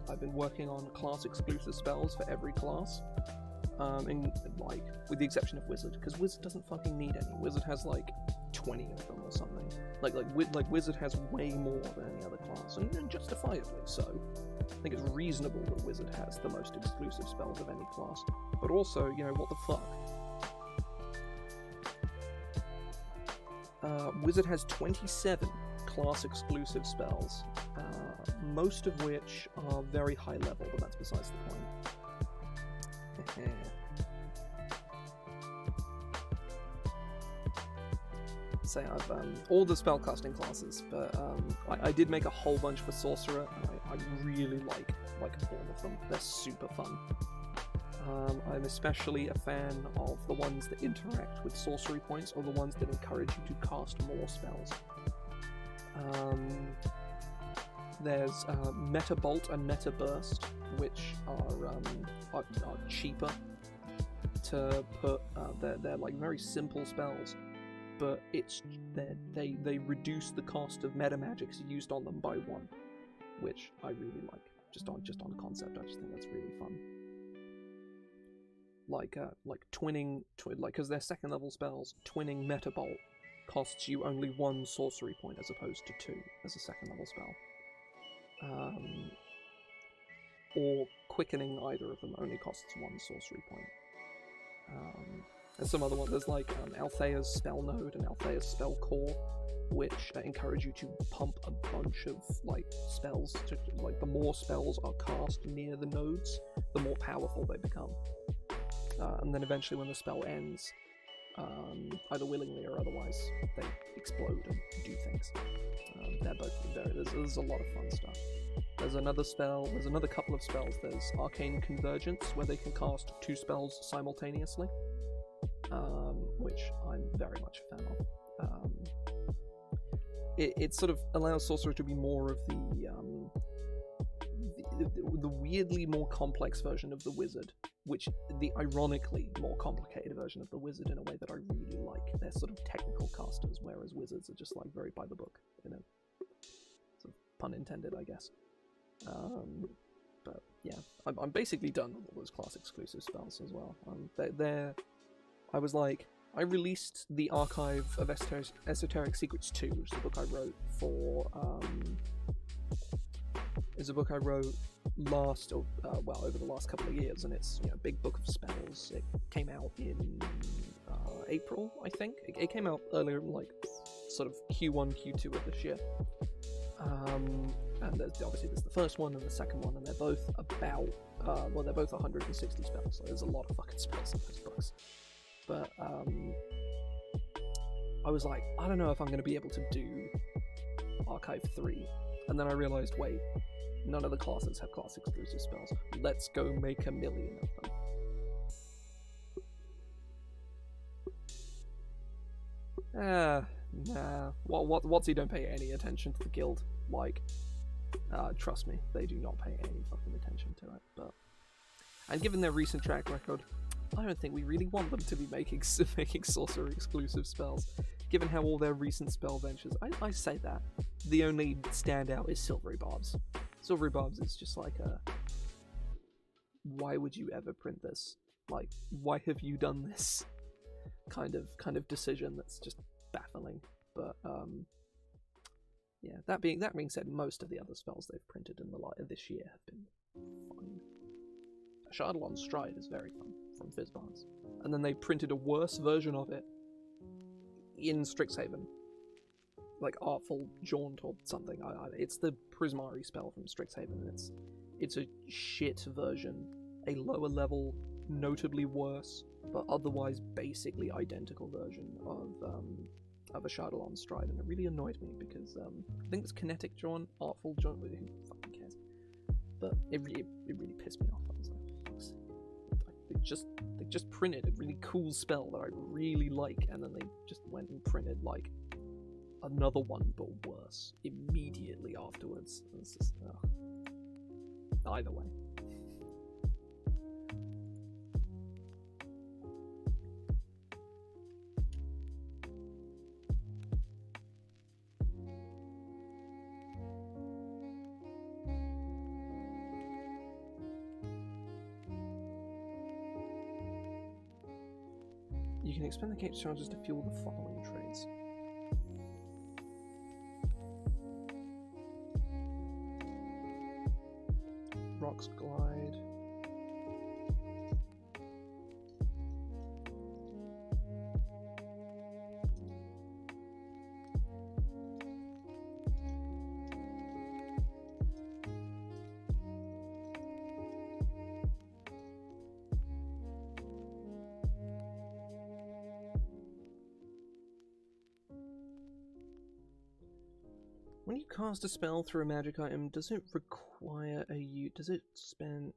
I've been working on class exclusive spells for every class. In like with the exception of Wizard, because Wizard doesn't fucking need any. Wizard has like 20 of them or something. Like Wizard has way more than any other class, and justifiably so. I think it's reasonable that Wizard has the most exclusive spells of any class. But also, you know, what the fuck? Wizard has 27 class exclusive spells, most of which are very high level, but that's besides the point. Say I've all the spellcasting classes, but I did make a whole bunch for Sorcerer, and I really like all of them. They're super fun. I'm especially a fan of the ones that interact with sorcery points, or the ones that encourage you to cast more spells. There's Meta Bolt and Meta Burst, which are cheaper to put they're like very simple spells, but they reduce the cost of meta magics used on them by 1, which I really like. Just on concept, I just think that's really fun. Like twinning, because they're second level spells. Twinning Meta Bolt costs you only 1 sorcery point as opposed to 2 as a second level spell. Or quickening either of them only costs 1 sorcery point. There's some other ones. There's like Althea's Spell Node and Althea's Spell Core, which encourage you to pump a bunch of like spells. The more spells are cast near the nodes, the more powerful they become. And then eventually, when the spell ends, either willingly or otherwise, they explode and do things. They're both there's a lot of fun stuff. There's another couple of spells. There's Arcane Convergence, where they can cast 2 spells simultaneously, which I'm very much a fan of. It sort of allows Sorcerer to be more of the weirdly more complex version of the Wizard, which the ironically more complicated version of the Wizard in a way that I really like. They're sort of technical casters, whereas Wizards are just like very by the book, sort of pun intended, I guess. But yeah, I'm basically done with all those class exclusive spells as well. I released the Archive of Esoteric Secrets 2, which is a book I wrote for. Is a book I wrote over the last couple of years, and it's a big book of spells. It came out in April, I think. It came out earlier, like sort of Q1, Q2 of this year. And there's the first one and the second one, and they're both they're both 160 spells. So there's a lot of fucking spells in those books. But I was like, I don't know if I'm going to be able to do Archive 3. And then I realized, wait, none of the classes have class exclusive spells. Let's go make 1 million of them. Nah. WotC don't pay any attention to the guild. Like, trust me, they do not pay any fucking attention to it. And given their recent track record, I don't think we really want them to be making sorcerer exclusive spells. Given how all their recent spell ventures, I say that. The only standout is Silvery Barbs. Silvery Barbs is just like why would you ever print this? Like, why have you done this? Kind of decision that's just baffling. But yeah, that being said, most of the other spells they've printed in the light of this year have been fine. Shardalon's Stride is very fun from Fizzbars. And then they printed a worse version of it in Strixhaven. Like Artful Jaunt or something. It's the Prismari spell from Strixhaven. It's a shit version. A lower level, notably worse, but otherwise basically identical version of a Shardalon's Stride. And it really annoyed me because I think it's Kinetic Jaunt, Artful Jaunt, who fucking cares? But it really pissed me off. I was like, they just printed a really cool spell that I really like, and then they just went and printed like another one but worse immediately afterwards. And it's just either way. You can expend the cape's charges to fuel the following trades. Rocks Glide. When you cast a spell through a magic item, does it require does it spend,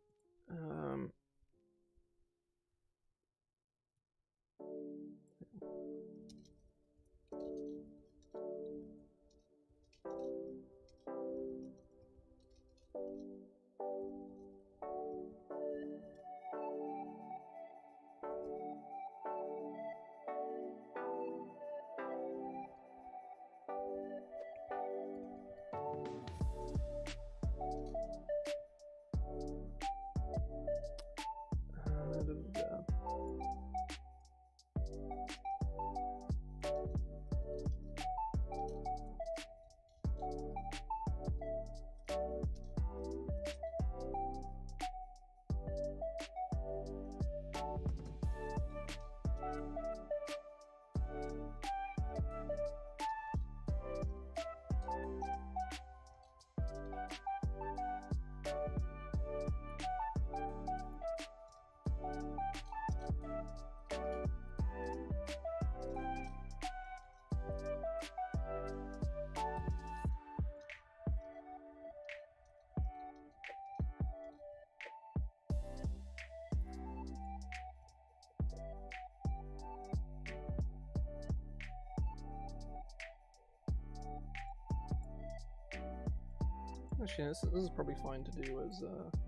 Actually, this is probably fine to do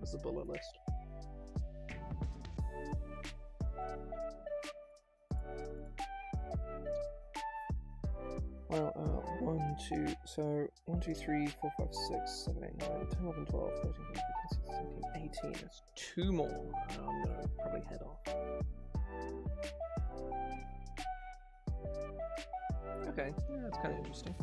as a bullet list. Well, 1, 2, so 1, 2, 3, 4, 5, 6, 7, 8, 9, 10, 11, 12, 13, 14, 15, 16, 17, 18. That's 2 more. I'm gonna probably head off. Okay, yeah, that's kind of interesting.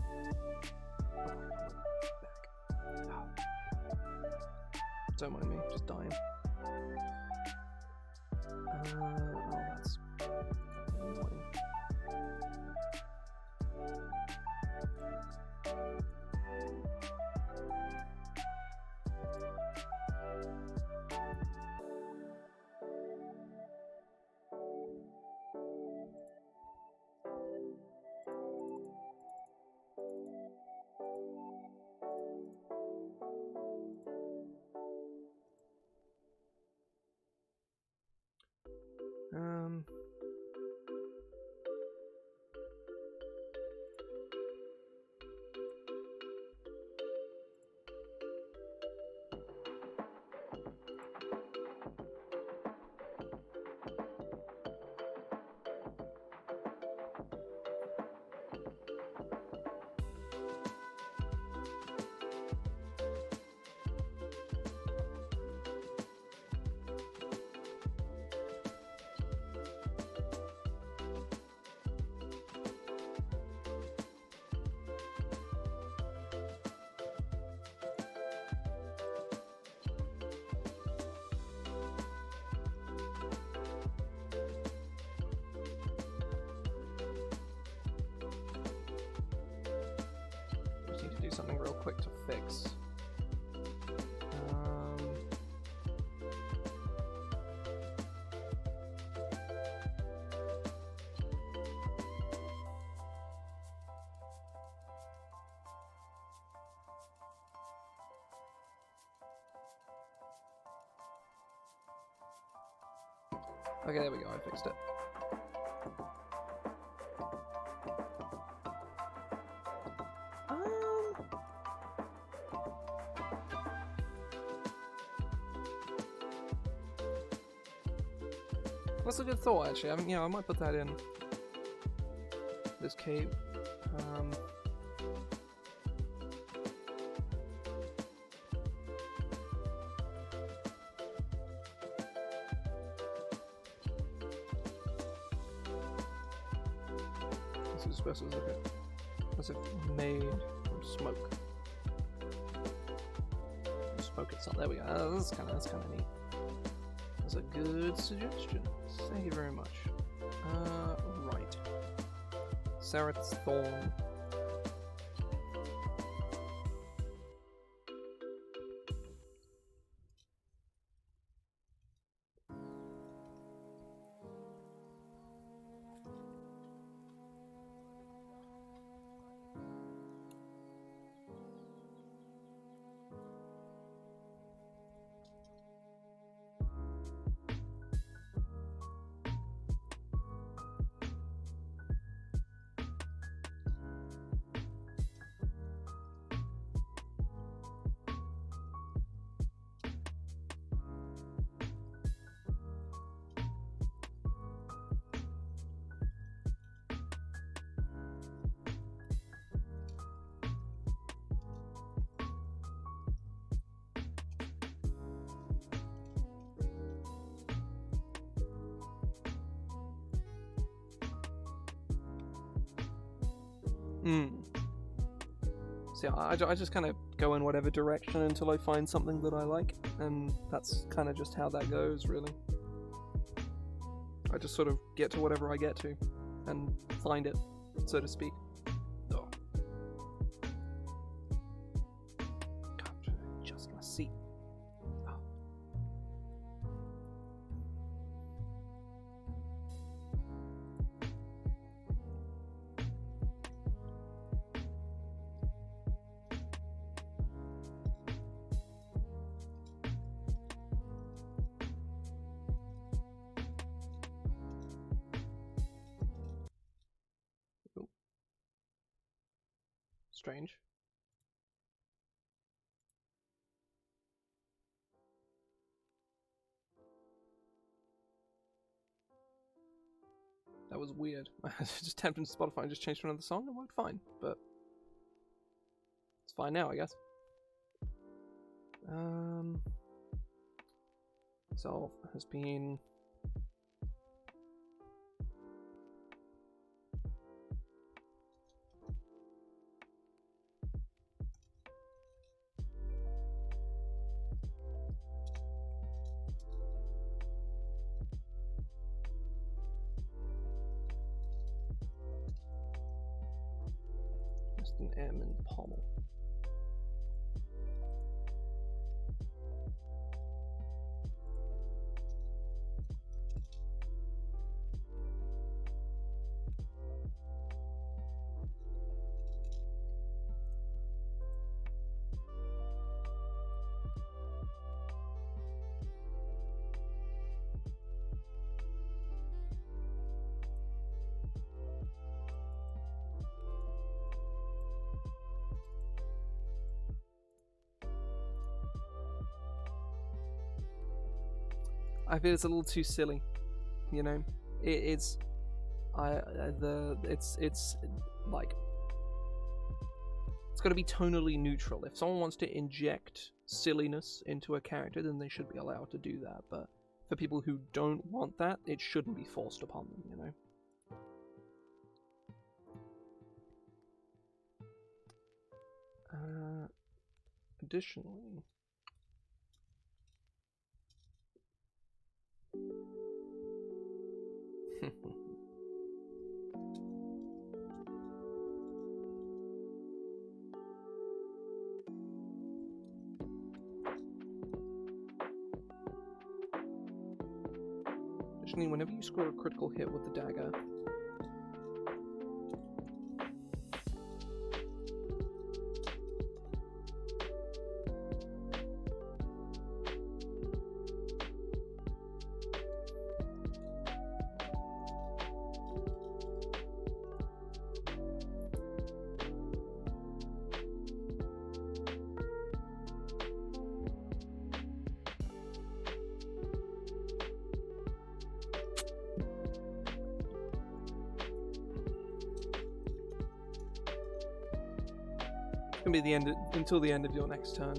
Don't mind me, just dying. Oh, that's annoying. Something real quick to fix. Okay, there we go, I fixed it. That's a good thought, actually. I mean, I might put that in this cave. This is supposed to look as if made from smoke. Smoke itself. There we go. That's kind of neat. That's a good suggestion. Thank you very much. Right. Sareth's Thorn. So yeah, I just kind of go in whatever direction until I find something that I like, and that's kind of just how that goes, really. I just sort of get to whatever I get to, and find it, so to speak. Oh. God, adjust my seat. Oh. Strange. That was weird. I just tapped into Spotify and just changed to another song. It worked fine, but it's fine now, I guess. Resolve has been just an M in pommel. I feel it's a little too silly, you know. It's like it's got to be tonally neutral. If someone wants to inject silliness into a character, then they should be allowed to do that. But for people who don't want that, it shouldn't be forced upon them, you know. Additionally, whenever you score a critical hit with the dagger, it's gonna be the end until the end of your next turn.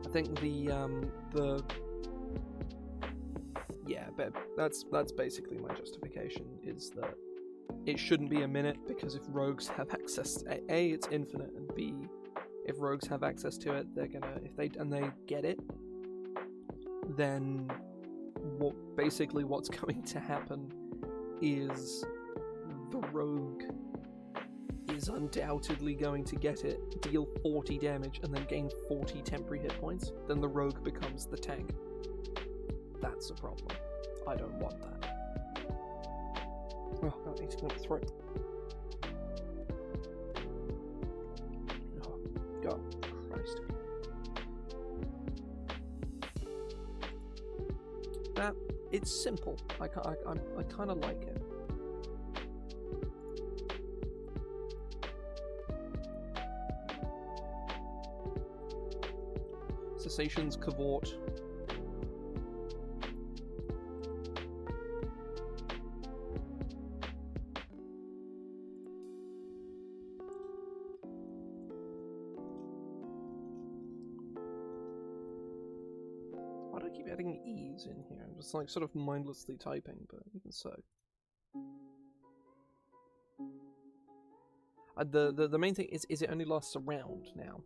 I think but that's basically my justification, is that it shouldn't be a minute, because if rogues have access to A, it's infinite, and B, if rogues have access to it, they're gonna, if they get it, then what's going to happen is the rogue is undoubtedly going to get it, deal 40 damage, and then gain 40 temporary hit points. Then the rogue becomes the tank. That's a problem. I don't want that. Oh, that needs to go up the throat. Oh, God, Christ. That, it's simple. I kind of like it. Cessation's Cavort. Why do I keep adding E's in here? I'm just like sort of mindlessly typing, but even so. The main thing is it only lasts a round now,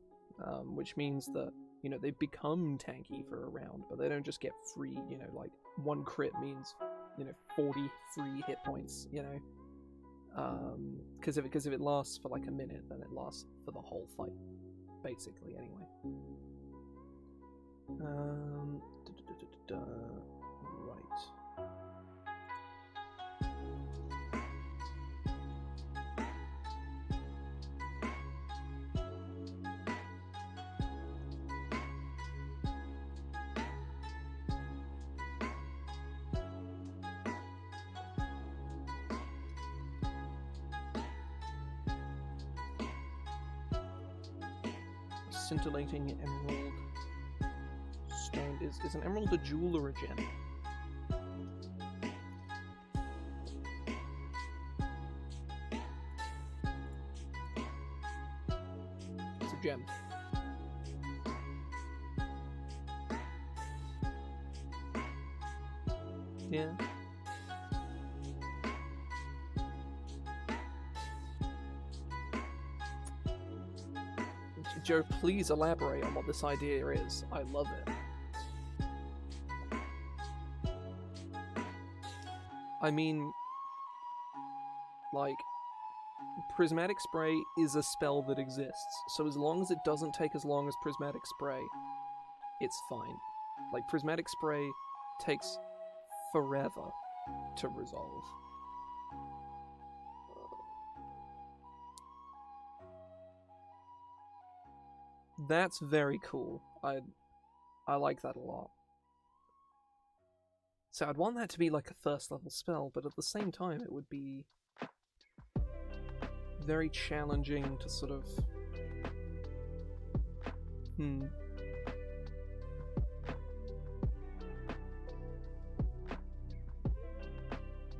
which means that, you know, they become tanky for a round, but they don't just get free, you know, like one crit means, you know, 40 free hit points, you know, because if it lasts for like a minute, then it lasts for the whole fight, basically, anyway. Right. Scintillating emerald gemstone is an emerald a jewel or a gem? It's a gem. Yeah. Joe, please elaborate on what this idea is. I love it. I mean, like, Prismatic Spray is a spell that exists, so as long as it doesn't take as long as Prismatic Spray, it's fine. Like, Prismatic Spray takes forever to resolve. That's very cool. I like that a lot. So I'd want that to be like a first level spell, but at the same time it would be very challenging to sort of...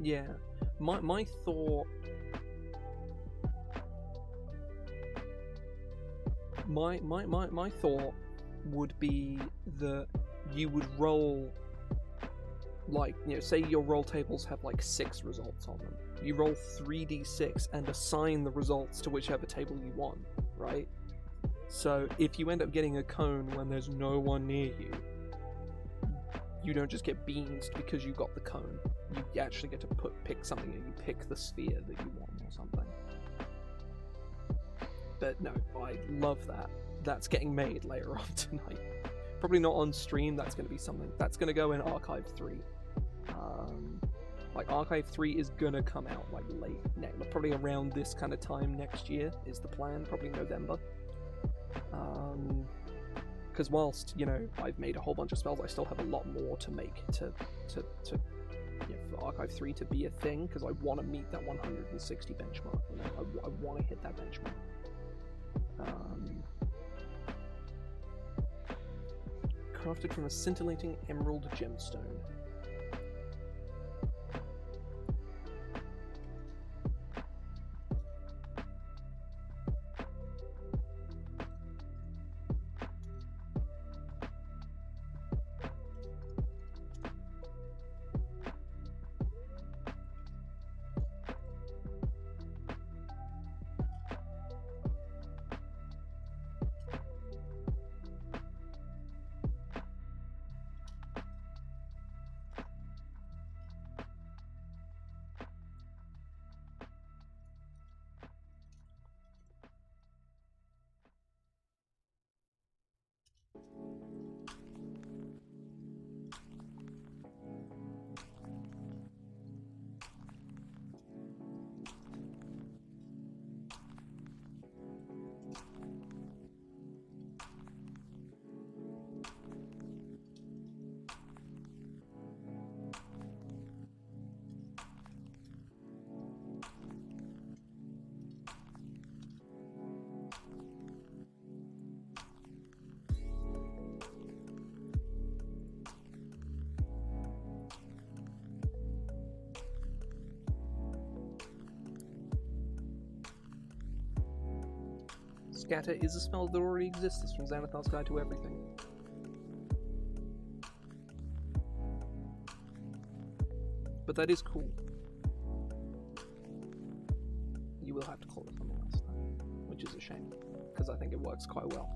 Yeah. My thought... My thought would be that you would roll, like, you know, say your roll tables have like 6 results on them. You roll 3d6 and assign the results to whichever table you want, right? So if you end up getting a cone when there's no one near you, you don't just get beans because you got the cone. You actually get to pick something, and you pick the sphere that you want or something. But no, I love that. That's getting made later on tonight. Probably not on stream, that's going to be something. That's going to go in Archive 3. Like, Archive 3 is going to come out, like, probably around this kind of time next year is the plan, probably November. Because whilst, you know, I've made a whole bunch of spells, I still have a lot more to make to for Archive 3 to be a thing, because I want to meet that 160 benchmark, you know, I want to hit that benchmark. Crafted from a scintillating emerald gemstone. Scatter is a spell that already exists. It's from Xanathar's Guide to Everything. But that is cool. You will have to call it something else, though, which is a shame, because I think it works quite well.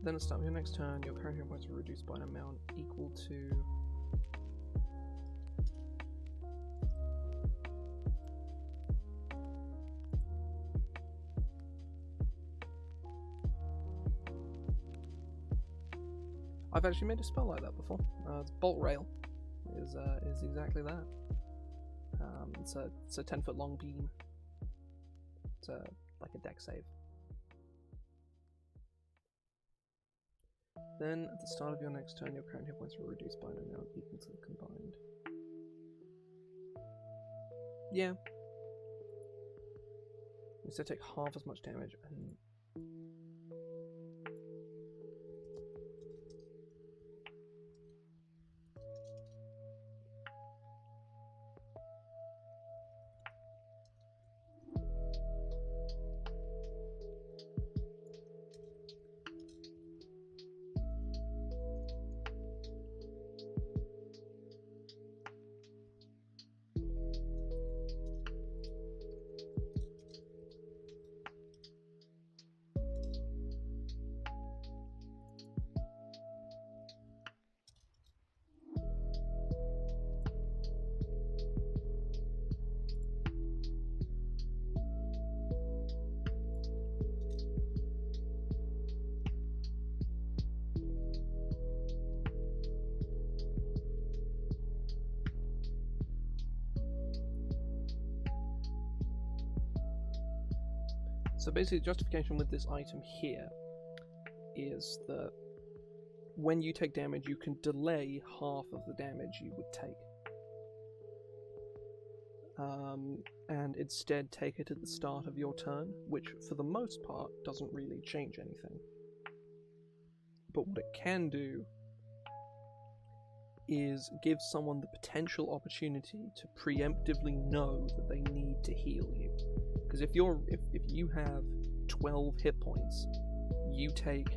Then at the start of your next turn, your current hit points are reduced by an amount equal to... I've actually made a spell like that before. It's Bolt Rail is exactly that. It's a 10-foot long beam. It's like a deck save. Then, at the start of your next turn, your current hit points are reduced by an amount equal to the combined. Yeah. Instead, take half as much damage and... So basically, the justification with this item here is that when you take damage, you can delay half of the damage you would take. And instead take it at the start of your turn, which for the most part doesn't really change anything. But what it can do is give someone the potential opportunity to preemptively know that they need to heal you. Because if you have 12 hit points, you take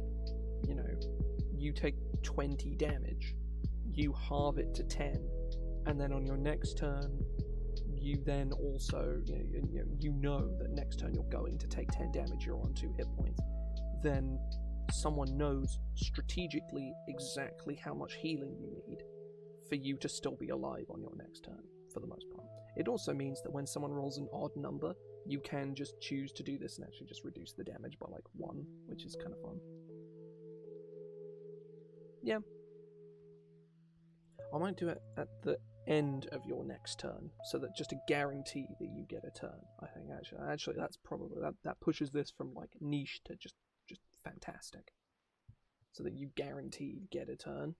20 damage, you halve it to 10, and then on your next turn, you then also you know that next turn you're going to take 10 damage. You're on 2 hit points. Then someone knows strategically exactly how much healing you need for you to still be alive on your next turn, for the most part. It also means that when someone rolls an odd number, you can just choose to do this and actually just reduce the damage by like 1, which is kind of fun. Yeah. I might do it at the end of your next turn, so that just to guarantee that you get a turn. I think actually that's probably that pushes this from like niche to just fantastic, so that you guaranteed get a turn.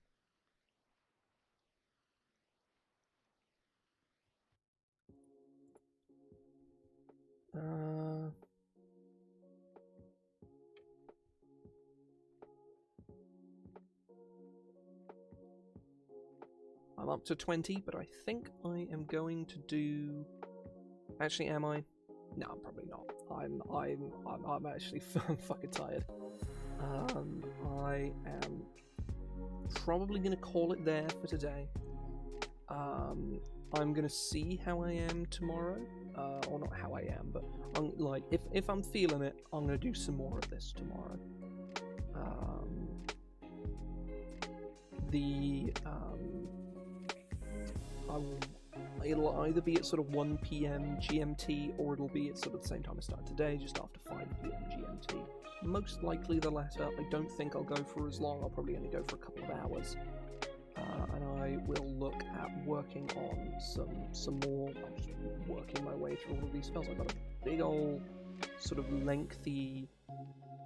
I'm up to 20, but I think I am going to do... Actually, am I? No, I'm probably not. I'm actually fucking tired. I am probably going to call it there for today. I'm going to see how I am tomorrow. Or not how I am, but if I'm feeling it, I'm going to do some more of this tomorrow. It'll either be at sort of 1 PM GMT, or it'll be at sort of the same time I started today, just after 5 PM GMT. Most likely the latter. I don't think I'll go for as long. I'll probably only go for a couple of hours. And I will look at working on some more. I'm just working my way through all of these spells. I've got a big old sort of lengthy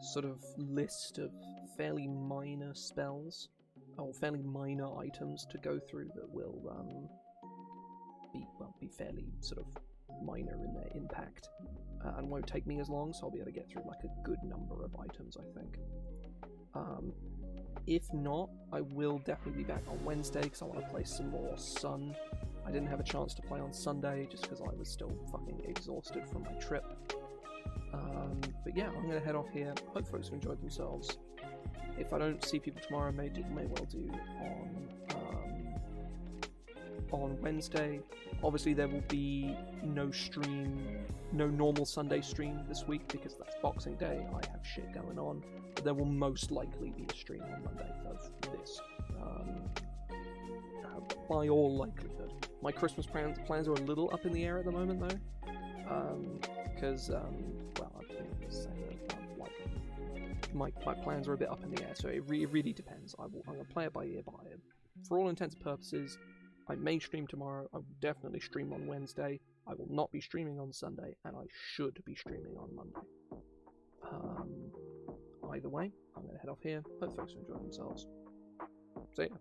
sort of list of fairly minor spells, or fairly minor items to go through that will be fairly sort of minor in their impact, and won't take me as long, so I'll be able to get through like a good number of items, I think. If not, I will definitely be back on Wednesday because I want to play some more Sun. I didn't have a chance to play on Sunday just because I was still fucking exhausted from my trip. But yeah, I'm going to head off here. Hope folks have enjoyed themselves. If I don't see people tomorrow, may well do on on Wednesday. Obviously, there will be no normal Sunday stream this week because that's Boxing Day. I have shit going on. But there will most likely be a stream on Monday of this. By all likelihood. My Christmas plans are a little up in the air at the moment, though. Because, well, I can't say that. My plans are a bit up in the air, so it really depends. I'm going to play it by ear. For all intents and purposes, I may stream tomorrow. I will definitely stream on Wednesday. I will not be streaming on Sunday, and I should be streaming on Monday. Either way, I'm going to head off here. Hope folks are enjoying themselves. See ya.